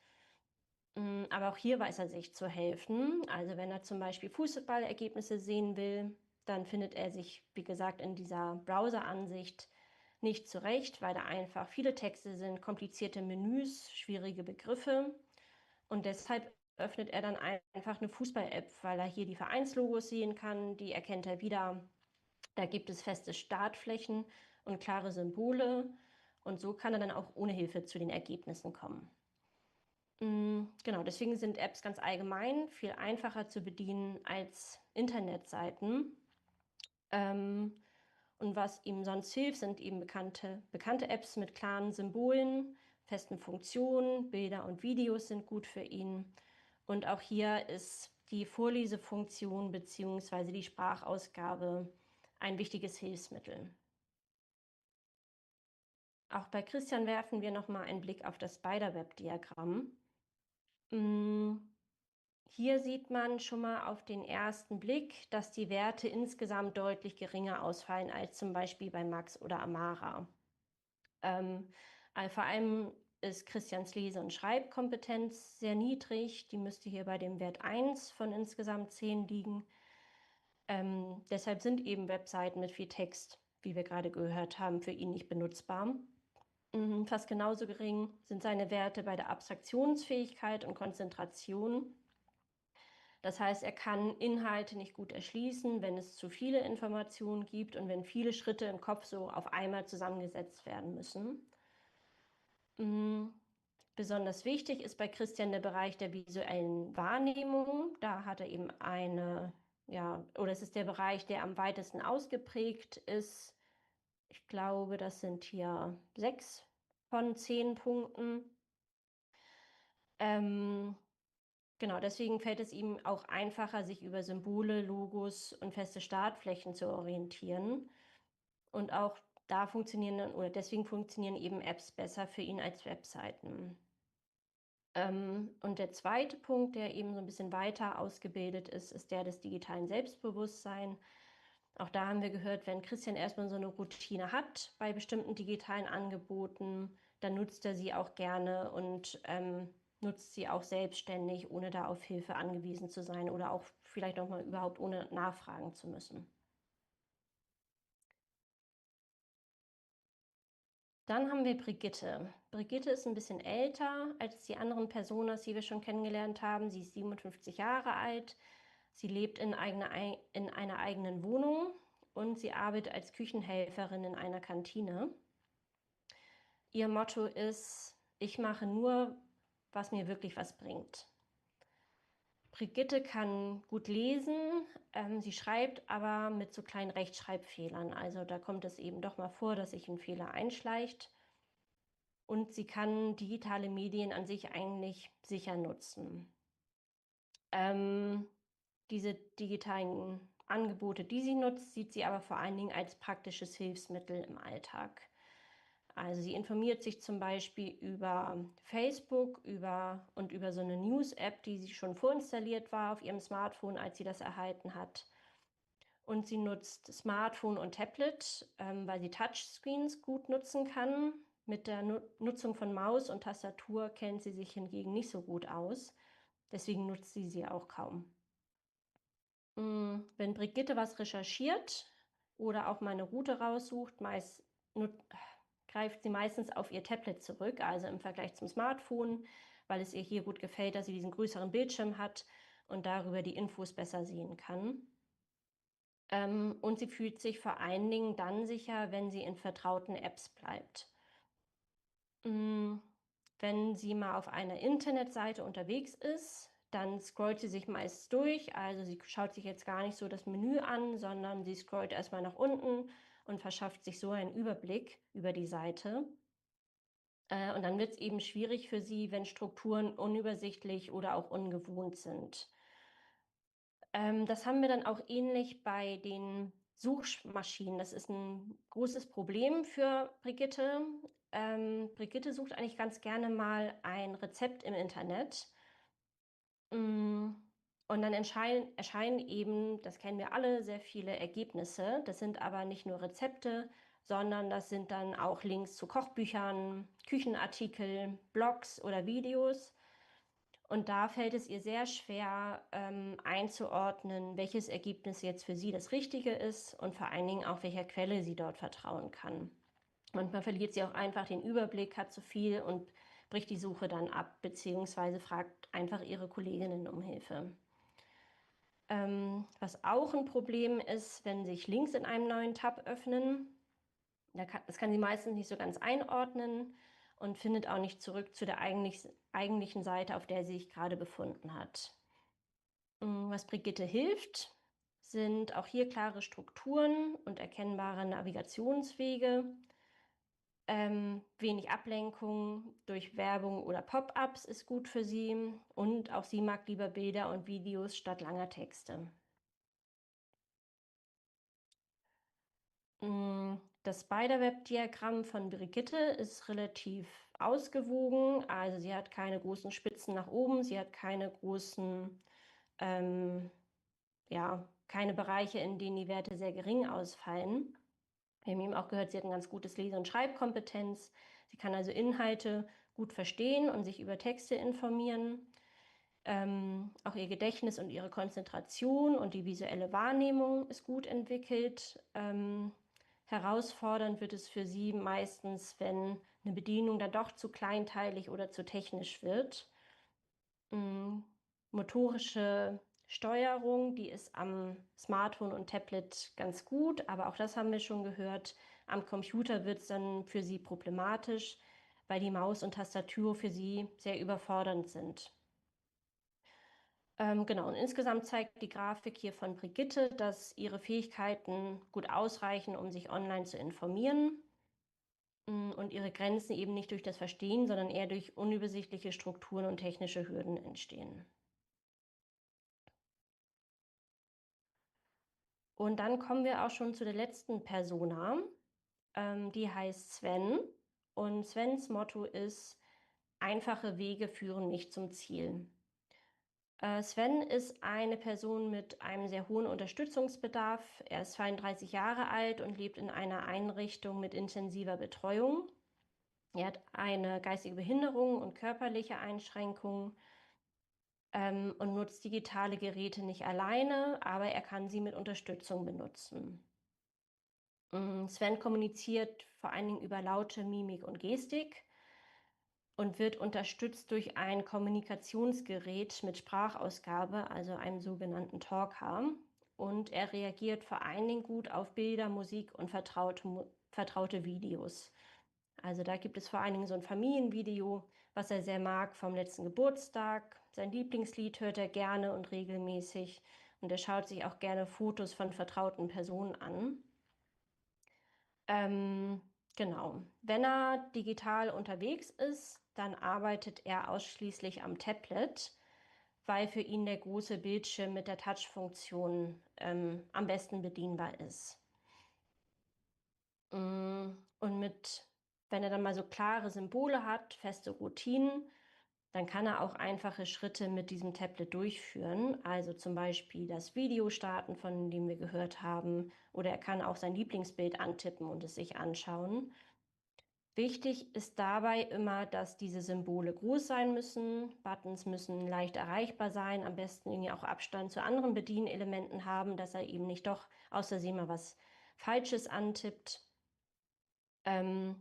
Aber auch hier weiß er sich zu helfen. Also wenn er zum Beispiel Fußballergebnisse sehen will, dann findet er sich, wie gesagt, in dieser Browser-Ansicht nicht zurecht, weil da einfach viele Texte sind, komplizierte Menüs, schwierige Begriffe. Und deshalb öffnet er dann einfach eine Fußball-App, weil er hier die Vereinslogos sehen kann, die erkennt er wieder. Da gibt es feste Startflächen und klare Symbole. Und so kann er dann auch ohne Hilfe zu den Ergebnissen kommen. Genau, deswegen sind Apps ganz allgemein viel einfacher zu bedienen als Internetseiten. Und was ihm sonst hilft, sind eben bekannte Apps mit klaren Symbolen, festen Funktionen, Bilder und Videos sind gut für ihn. Und auch hier ist die Vorlesefunktion bzw. die Sprachausgabe ein wichtiges Hilfsmittel. Auch bei Christian werfen wir nochmal einen Blick auf das Spiderweb-Diagramm. Hier sieht man schon mal auf den ersten Blick, dass die Werte insgesamt deutlich geringer ausfallen als zum Beispiel bei Max oder Amara. Vor allem ist Christians Lese- und Schreibkompetenz sehr niedrig. Die müsste hier bei dem Wert 1 von insgesamt 10 liegen. Deshalb sind eben Webseiten mit viel Text, wie wir gerade gehört haben, für ihn nicht benutzbar. Fast genauso gering sind seine Werte bei der Abstraktionsfähigkeit und Konzentration. Das heißt, er kann Inhalte nicht gut erschließen, wenn es zu viele Informationen gibt und wenn viele Schritte im Kopf so auf einmal zusammengesetzt werden müssen. Besonders wichtig ist bei Christian der Bereich der visuellen Wahrnehmung. Da hat er eben oder es ist der Bereich, der am weitesten ausgeprägt ist. Ich glaube, das sind hier 6 von 10 Punkten. Genau, deswegen fällt es ihm auch einfacher, sich über Symbole, Logos und feste Startflächen zu orientieren. Und auch deswegen funktionieren eben Apps besser für ihn als Webseiten. Und der zweite Punkt, der eben so ein bisschen weiter ausgebildet ist, ist der des digitalen Selbstbewusstseins. Auch da haben wir gehört, wenn Christian erstmal so eine Routine hat bei bestimmten digitalen Angeboten, dann nutzt er sie auch gerne und nutzt sie auch selbstständig, ohne da auf Hilfe angewiesen zu sein oder auch vielleicht auch mal überhaupt ohne nachfragen zu müssen. Dann haben wir Brigitte. Brigitte ist ein bisschen älter als die anderen Personas, die wir schon kennengelernt haben. Sie ist 57 Jahre alt. Sie lebt in einer eigenen Wohnung und sie arbeitet als Küchenhelferin in einer Kantine. Ihr Motto ist: Ich mache nur, was mir wirklich was bringt. Brigitte kann gut lesen, sie schreibt aber mit so kleinen Rechtschreibfehlern. Also da kommt es eben doch mal vor, dass sich ein Fehler einschleicht. Und sie kann digitale Medien an sich eigentlich sicher nutzen. Diese digitalen Angebote, die sie nutzt, sieht sie aber vor allen Dingen als praktisches Hilfsmittel im Alltag. Also sie informiert sich zum Beispiel über Facebook und über so eine News-App, die sie schon vorinstalliert war auf ihrem Smartphone, als sie das erhalten hat. Und sie nutzt Smartphone und Tablet, weil sie Touchscreens gut nutzen kann. Mit der Nutzung von Maus und Tastatur kennt sie sich hingegen nicht so gut aus. Deswegen nutzt sie auch kaum. Wenn Brigitte was recherchiert oder auch mal eine Route raussucht, meist greift sie meistens auf ihr Tablet zurück, also im Vergleich zum Smartphone, weil es ihr hier gut gefällt, dass sie diesen größeren Bildschirm hat und darüber die Infos besser sehen kann. Und sie fühlt sich vor allen Dingen dann sicher, wenn sie in vertrauten Apps bleibt. Wenn sie mal auf einer Internetseite unterwegs ist, dann scrollt sie sich meist durch. Also sie schaut sich jetzt gar nicht so das Menü an, sondern sie scrollt erstmal nach unten und verschafft sich so einen Überblick über die Seite. Und dann wird es eben schwierig für sie, wenn Strukturen unübersichtlich oder auch ungewohnt sind. Das haben wir dann auch ähnlich bei den Suchmaschinen. Das ist ein großes Problem für Brigitte. Brigitte sucht eigentlich ganz gerne mal ein Rezept im Internet. Und dann erscheinen eben, das kennen wir alle, sehr viele Ergebnisse. Das sind aber nicht nur Rezepte, sondern das sind dann auch Links zu Kochbüchern, Küchenartikel, Blogs oder Videos. Und da fällt es ihr sehr schwer, einzuordnen, welches Ergebnis jetzt für sie das Richtige ist und vor allen Dingen auch, welcher Quelle sie dort vertrauen kann. Manchmal verliert sie auch einfach den Überblick, hat zu viel und bricht die Suche dann ab, beziehungsweise fragt einfach ihre Kolleginnen um Hilfe. Was auch ein Problem ist, wenn sich Links in einem neuen Tab öffnen. Das kann sie meistens nicht so ganz einordnen und findet auch nicht zurück zu der eigentlichen Seite, auf der sie sich gerade befunden hat. Was Brigitte hilft, sind auch hier klare Strukturen und erkennbare Navigationswege, wenig Ablenkung durch Werbung oder Pop-ups ist gut für sie und auch sie mag lieber Bilder und Videos statt langer Texte. Das Spiderweb-Diagramm von Brigitte ist relativ ausgewogen, also sie hat keine großen Spitzen nach oben, sie hat keine großen, ja, keine Bereiche, in denen die Werte sehr gering ausfallen. Wir haben eben auch gehört, sie hat ein ganz gutes Lese- und Schreibkompetenz. Sie kann also Inhalte gut verstehen und sich über Texte informieren. Auch ihr Gedächtnis und ihre Konzentration und die visuelle Wahrnehmung ist gut entwickelt. Herausfordernd wird es für sie meistens, wenn eine Bedienung dann doch zu kleinteilig oder zu technisch wird. Motorische Steuerung, die ist am Smartphone und Tablet ganz gut, aber auch das haben wir schon gehört. Am Computer wird es dann für sie problematisch, weil die Maus und Tastatur für sie sehr überfordernd sind. Genau, und insgesamt zeigt die Grafik hier von Brigitte, dass ihre Fähigkeiten gut ausreichen, um sich online zu informieren und ihre Grenzen eben nicht durch das Verstehen, sondern eher durch unübersichtliche Strukturen und technische Hürden entstehen. Und dann kommen wir auch schon zu der letzten Persona. Die heißt Sven. Und Svens Motto ist: Einfache Wege führen nicht zum Ziel. Sven ist eine Person mit einem sehr hohen Unterstützungsbedarf. Er ist 32 Jahre alt und lebt in einer Einrichtung mit intensiver Betreuung. Er hat eine geistige Behinderung und körperliche Einschränkungen und nutzt digitale Geräte nicht alleine, aber er kann sie mit Unterstützung benutzen. Sven kommuniziert vor allen Dingen über Laute, Mimik und Gestik und wird unterstützt durch ein Kommunikationsgerät mit Sprachausgabe, also einem sogenannten Talker. Und er reagiert vor allen Dingen gut auf Bilder, Musik und vertraute Videos. Also da gibt es vor allen Dingen so ein Familienvideo, was er sehr mag vom letzten Geburtstag. Sein Lieblingslied hört er gerne und regelmäßig. Und er schaut sich auch gerne Fotos von vertrauten Personen an. Genau. Wenn er digital unterwegs ist, dann arbeitet er ausschließlich am Tablet, weil für ihn der große Bildschirm mit der Touch-Funktion am besten bedienbar ist. Und wenn er dann mal so klare Symbole hat, feste Routinen, dann kann er auch einfache Schritte mit diesem Tablet durchführen. Also zum Beispiel das Video starten, von dem wir gehört haben, oder er kann auch sein Lieblingsbild antippen und es sich anschauen. Wichtig ist dabei immer, dass diese Symbole groß sein müssen. Buttons müssen leicht erreichbar sein, am besten irgendwie auch Abstand zu anderen Bedienelementen haben, dass er eben nicht doch aus Versehen mal was Falsches antippt. Ähm,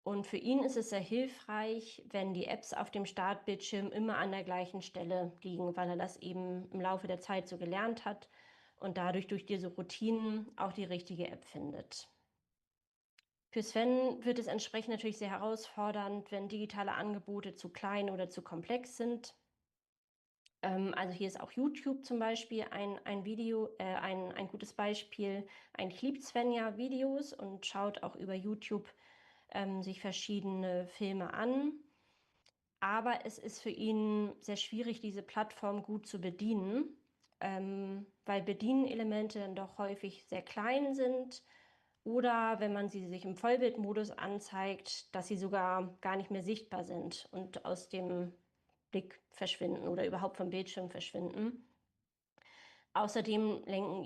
und für ihn ist es sehr hilfreich, wenn die Apps auf dem Startbildschirm immer an der gleichen Stelle liegen, weil er das eben im Laufe der Zeit so gelernt hat und dadurch durch diese Routinen auch die richtige App findet. Für Sven wird es entsprechend natürlich sehr herausfordernd, wenn digitale Angebote zu klein oder zu komplex sind. Also hier ist auch YouTube zum Beispiel ein gutes Beispiel. Eigentlich liebt Sven ja Videos und schaut auch über YouTube sich verschiedene Filme an. Aber es ist für ihn sehr schwierig, diese Plattform gut zu bedienen, weil Bedienelemente dann doch häufig sehr klein sind oder wenn man sie sich im Vollbildmodus anzeigt, dass sie sogar gar nicht mehr sichtbar sind und aus dem Blick verschwinden oder überhaupt vom Bildschirm verschwinden. Außerdem lenken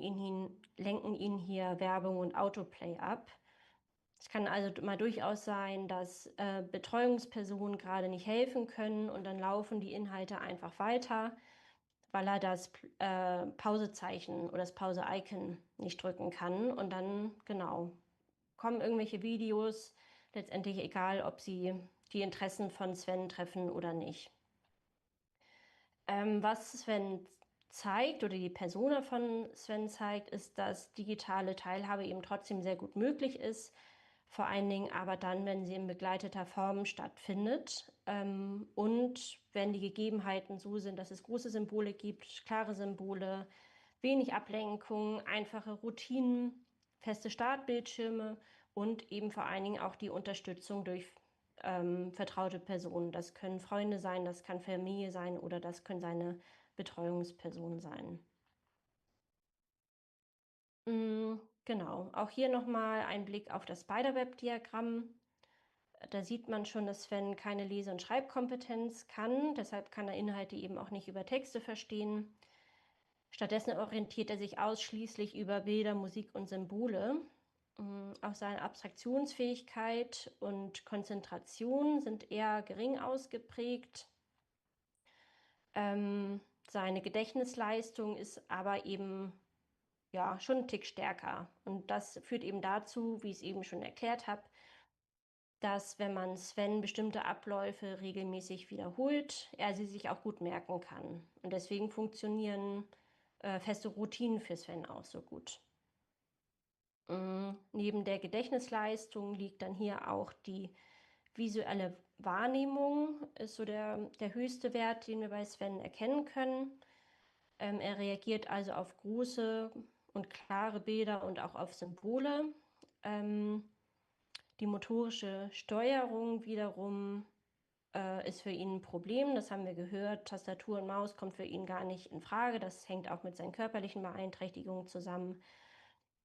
ihn hier Werbung und Autoplay ab. Es kann also mal durchaus sein, dass Betreuungspersonen gerade nicht helfen können und dann laufen die Inhalte einfach weiter, weil er das Pausezeichen oder das Pause-Icon nicht drücken kann. Und dann, genau, kommen irgendwelche Videos, letztendlich egal, ob sie die Interessen von Sven treffen oder nicht. Was Sven zeigt oder die Persona von Sven zeigt, ist, dass digitale Teilhabe eben trotzdem sehr gut möglich ist. Vor allen Dingen aber dann, wenn sie in begleiteter Form stattfindet und wenn die Gegebenheiten so sind, dass es große Symbole gibt, klare Symbole, wenig Ablenkung, einfache Routinen, feste Startbildschirme und eben vor allen Dingen auch die Unterstützung durch vertraute Personen. Das können Freunde sein, das kann Familie sein oder das können seine Betreuungspersonen sein. Genau, auch hier nochmal ein Blick auf das Spiderweb-Diagramm. Da sieht man schon, dass Sven keine Lese- und Schreibkompetenz kann. Deshalb kann er Inhalte eben auch nicht über Texte verstehen. Stattdessen orientiert er sich ausschließlich über Bilder, Musik und Symbole. Auch seine Abstraktionsfähigkeit und Konzentration sind eher gering ausgeprägt. Seine Gedächtnisleistung ist aber eben ja schon ein Tick stärker. Und das führt eben dazu, wie ich es eben schon erklärt habe, dass wenn man Sven bestimmte Abläufe regelmäßig wiederholt, er sie sich auch gut merken kann. Und deswegen funktionieren feste Routinen für Sven auch so gut. Neben der Gedächtnisleistung liegt dann hier auch die visuelle Wahrnehmung, ist so der höchste Wert, den wir bei Sven erkennen können. Er reagiert also auf große und klare Bilder und auch auf Symbole. Die motorische Steuerung wiederum ist für ihn ein Problem. Das haben wir gehört. Tastatur und Maus kommt für ihn gar nicht in Frage. Das hängt auch mit seinen körperlichen Beeinträchtigungen zusammen.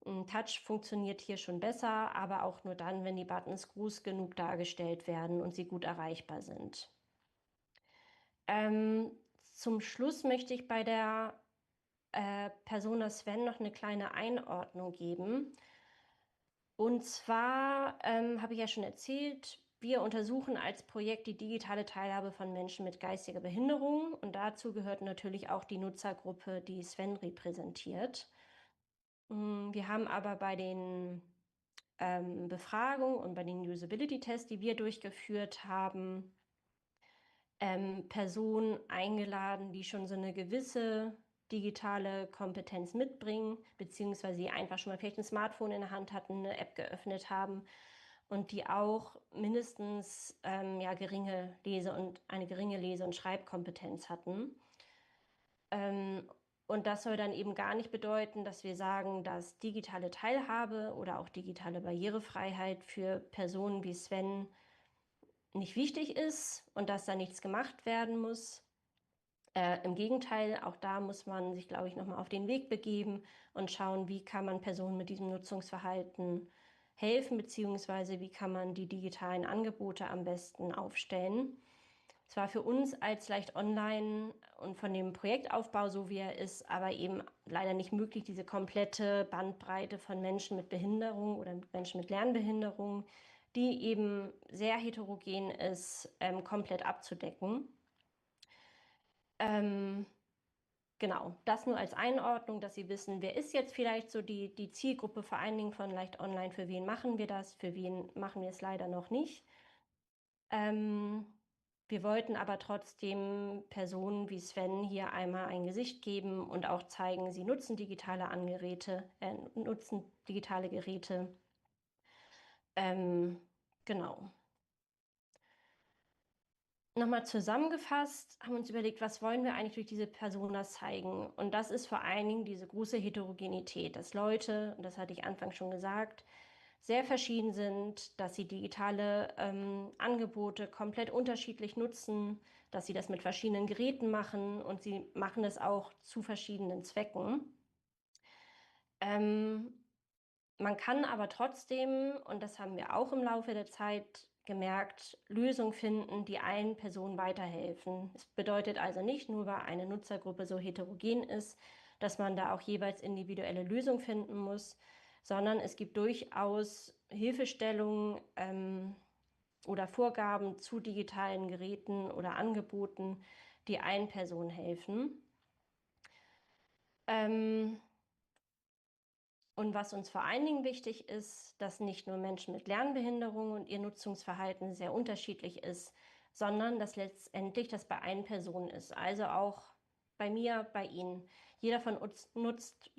Touch funktioniert hier schon besser, aber auch nur dann, wenn die Buttons groß genug dargestellt werden und sie gut erreichbar sind. Zum Schluss möchte ich bei der Persona Sven noch eine kleine Einordnung geben. Und zwar habe ich ja schon erzählt, wir untersuchen als Projekt die digitale Teilhabe von Menschen mit geistiger Behinderung und dazu gehört natürlich auch die Nutzergruppe, die Sven repräsentiert. Wir haben aber bei den Befragungen und bei den Usability-Tests, die wir durchgeführt haben, Personen eingeladen, die schon so eine gewisse digitale Kompetenz mitbringen, beziehungsweise die einfach schon mal vielleicht ein Smartphone in der Hand hatten, eine App geöffnet haben und die auch mindestens ja, eine geringe Lese- und Schreibkompetenz hatten. Und das soll dann eben gar nicht bedeuten, dass wir sagen, dass digitale Teilhabe oder auch digitale Barrierefreiheit für Personen wie Sven nicht wichtig ist und dass da nichts gemacht werden muss. Im Gegenteil, auch da muss man sich, glaube ich, nochmal auf den Weg begeben und schauen, wie kann man Personen mit diesem Nutzungsverhalten helfen, beziehungsweise wie kann man die digitalen Angebote am besten aufstellen. Es war für uns als leicht online und von dem Projektaufbau, so wie er ist, aber eben leider nicht möglich, diese komplette Bandbreite von Menschen mit Behinderung oder Menschen mit Lernbehinderung, die eben sehr heterogen ist, komplett abzudecken. Ähm, Genau, das nur als Einordnung, dass Sie wissen, wer ist jetzt vielleicht so die Zielgruppe, vor allen Dingen von Leicht Online, für wen machen wir das, für wen machen wir es leider noch nicht. Ähm, Wir wollten aber trotzdem Personen wie Sven hier einmal ein Gesicht geben und auch zeigen, sie nutzen nutzen digitale Geräte. Genau. Nochmal zusammengefasst, haben wir uns überlegt, was wollen wir eigentlich durch diese Personas zeigen? Und das ist vor allen Dingen diese große Heterogenität, dass Leute, und das hatte ich anfangs schon gesagt, sehr verschieden sind, dass sie digitale Angebote komplett unterschiedlich nutzen, dass sie das mit verschiedenen Geräten machen und sie machen es auch zu verschiedenen Zwecken. Man kann aber trotzdem, und das haben wir auch im Laufe der Zeit gemerkt, Lösungen finden, die allen Personen weiterhelfen. Es bedeutet also nicht nur, weil eine Nutzergruppe so heterogen ist, dass man da auch jeweils individuelle Lösungen finden muss, sondern es gibt durchaus Hilfestellungen oder Vorgaben zu digitalen Geräten oder Angeboten, die allen Personen helfen. Und was uns vor allen Dingen wichtig ist, dass nicht nur Menschen mit Lernbehinderung und ihr Nutzungsverhalten sehr unterschiedlich ist, sondern dass letztendlich das bei allen Personen ist. Also auch bei mir, bei Ihnen. Jeder von uns nutzt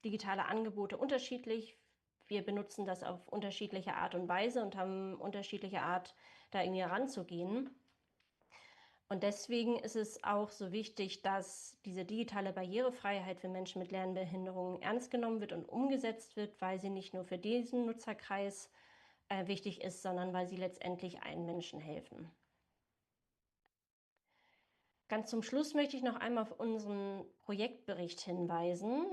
digitale Angebote unterschiedlich. Wir benutzen das auf unterschiedliche Art und Weise und haben unterschiedliche Art, da irgendwie heranzugehen. Und deswegen ist es auch so wichtig, dass diese digitale Barrierefreiheit für Menschen mit Lernbehinderungen ernst genommen wird und umgesetzt wird, weil sie nicht nur für diesen Nutzerkreis wichtig ist, sondern weil sie letztendlich allen Menschen helfen. Ganz zum Schluss möchte ich noch einmal auf unseren Projektbericht hinweisen.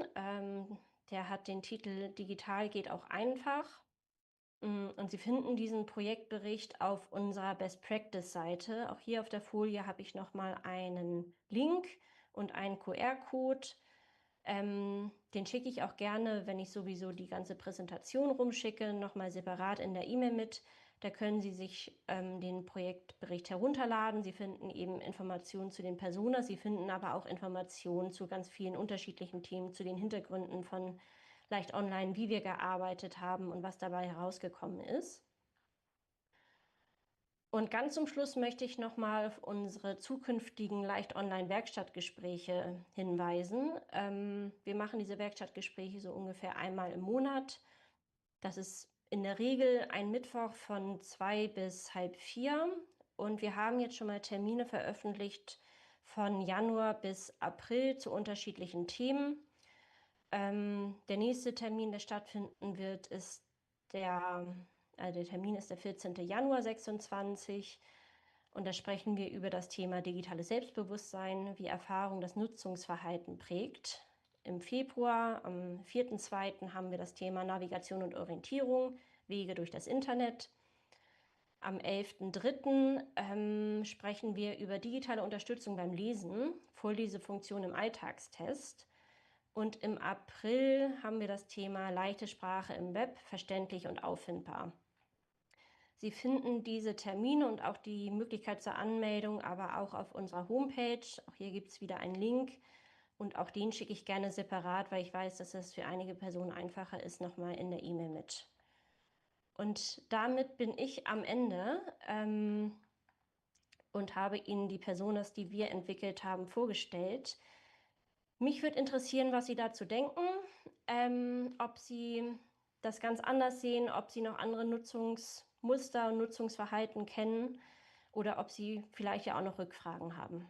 Der hat den Titel Digital geht auch einfach. Und Sie finden diesen Projektbericht auf unserer Best Practice-Seite. Auch hier auf der Folie habe ich nochmal einen Link und einen QR-Code. Den schicke ich auch gerne, wenn ich sowieso die ganze Präsentation rumschicke, nochmal separat in der E-Mail mit. Da können Sie sich den Projektbericht herunterladen. Sie finden eben Informationen zu den Personas. Sie finden aber auch Informationen zu ganz vielen unterschiedlichen Themen, zu den Hintergründen von Leicht Online, wie wir gearbeitet haben und was dabei herausgekommen ist. Und ganz zum Schluss möchte ich nochmal auf unsere zukünftigen Leicht Online Werkstattgespräche hinweisen. Wir machen diese Werkstattgespräche so ungefähr einmal im Monat. Das ist in der Regel ein Mittwoch von 2 bis halb 4. Und wir haben jetzt schon mal Termine veröffentlicht von Januar bis April zu unterschiedlichen Themen. Der nächste Termin, der stattfinden wird, ist der Termin ist der 14. Januar 26 und da sprechen wir über das Thema digitales Selbstbewusstsein, wie Erfahrung das Nutzungsverhalten prägt. Im Februar, am 4.2. haben wir das Thema Navigation und Orientierung, Wege durch das Internet. Am 11.3. Sprechen wir über digitale Unterstützung beim Lesen, Vorlesefunktion im Alltagstest. Und im April haben wir das Thema leichte Sprache im Web, verständlich und auffindbar. Sie finden diese Termine und auch die Möglichkeit zur Anmeldung aber auch auf unserer Homepage. Auch hier gibt es wieder einen Link und auch den schicke ich gerne separat, weil ich weiß, dass es für einige Personen einfacher ist, nochmal in der E-Mail mit. Und damit bin ich am Ende und habe Ihnen die Personas, die wir entwickelt haben, vorgestellt. Mich würde interessieren, was Sie dazu denken, ob Sie das ganz anders sehen, ob Sie noch andere Nutzungsmuster und Nutzungsverhalten kennen oder ob Sie vielleicht ja auch noch Rückfragen haben.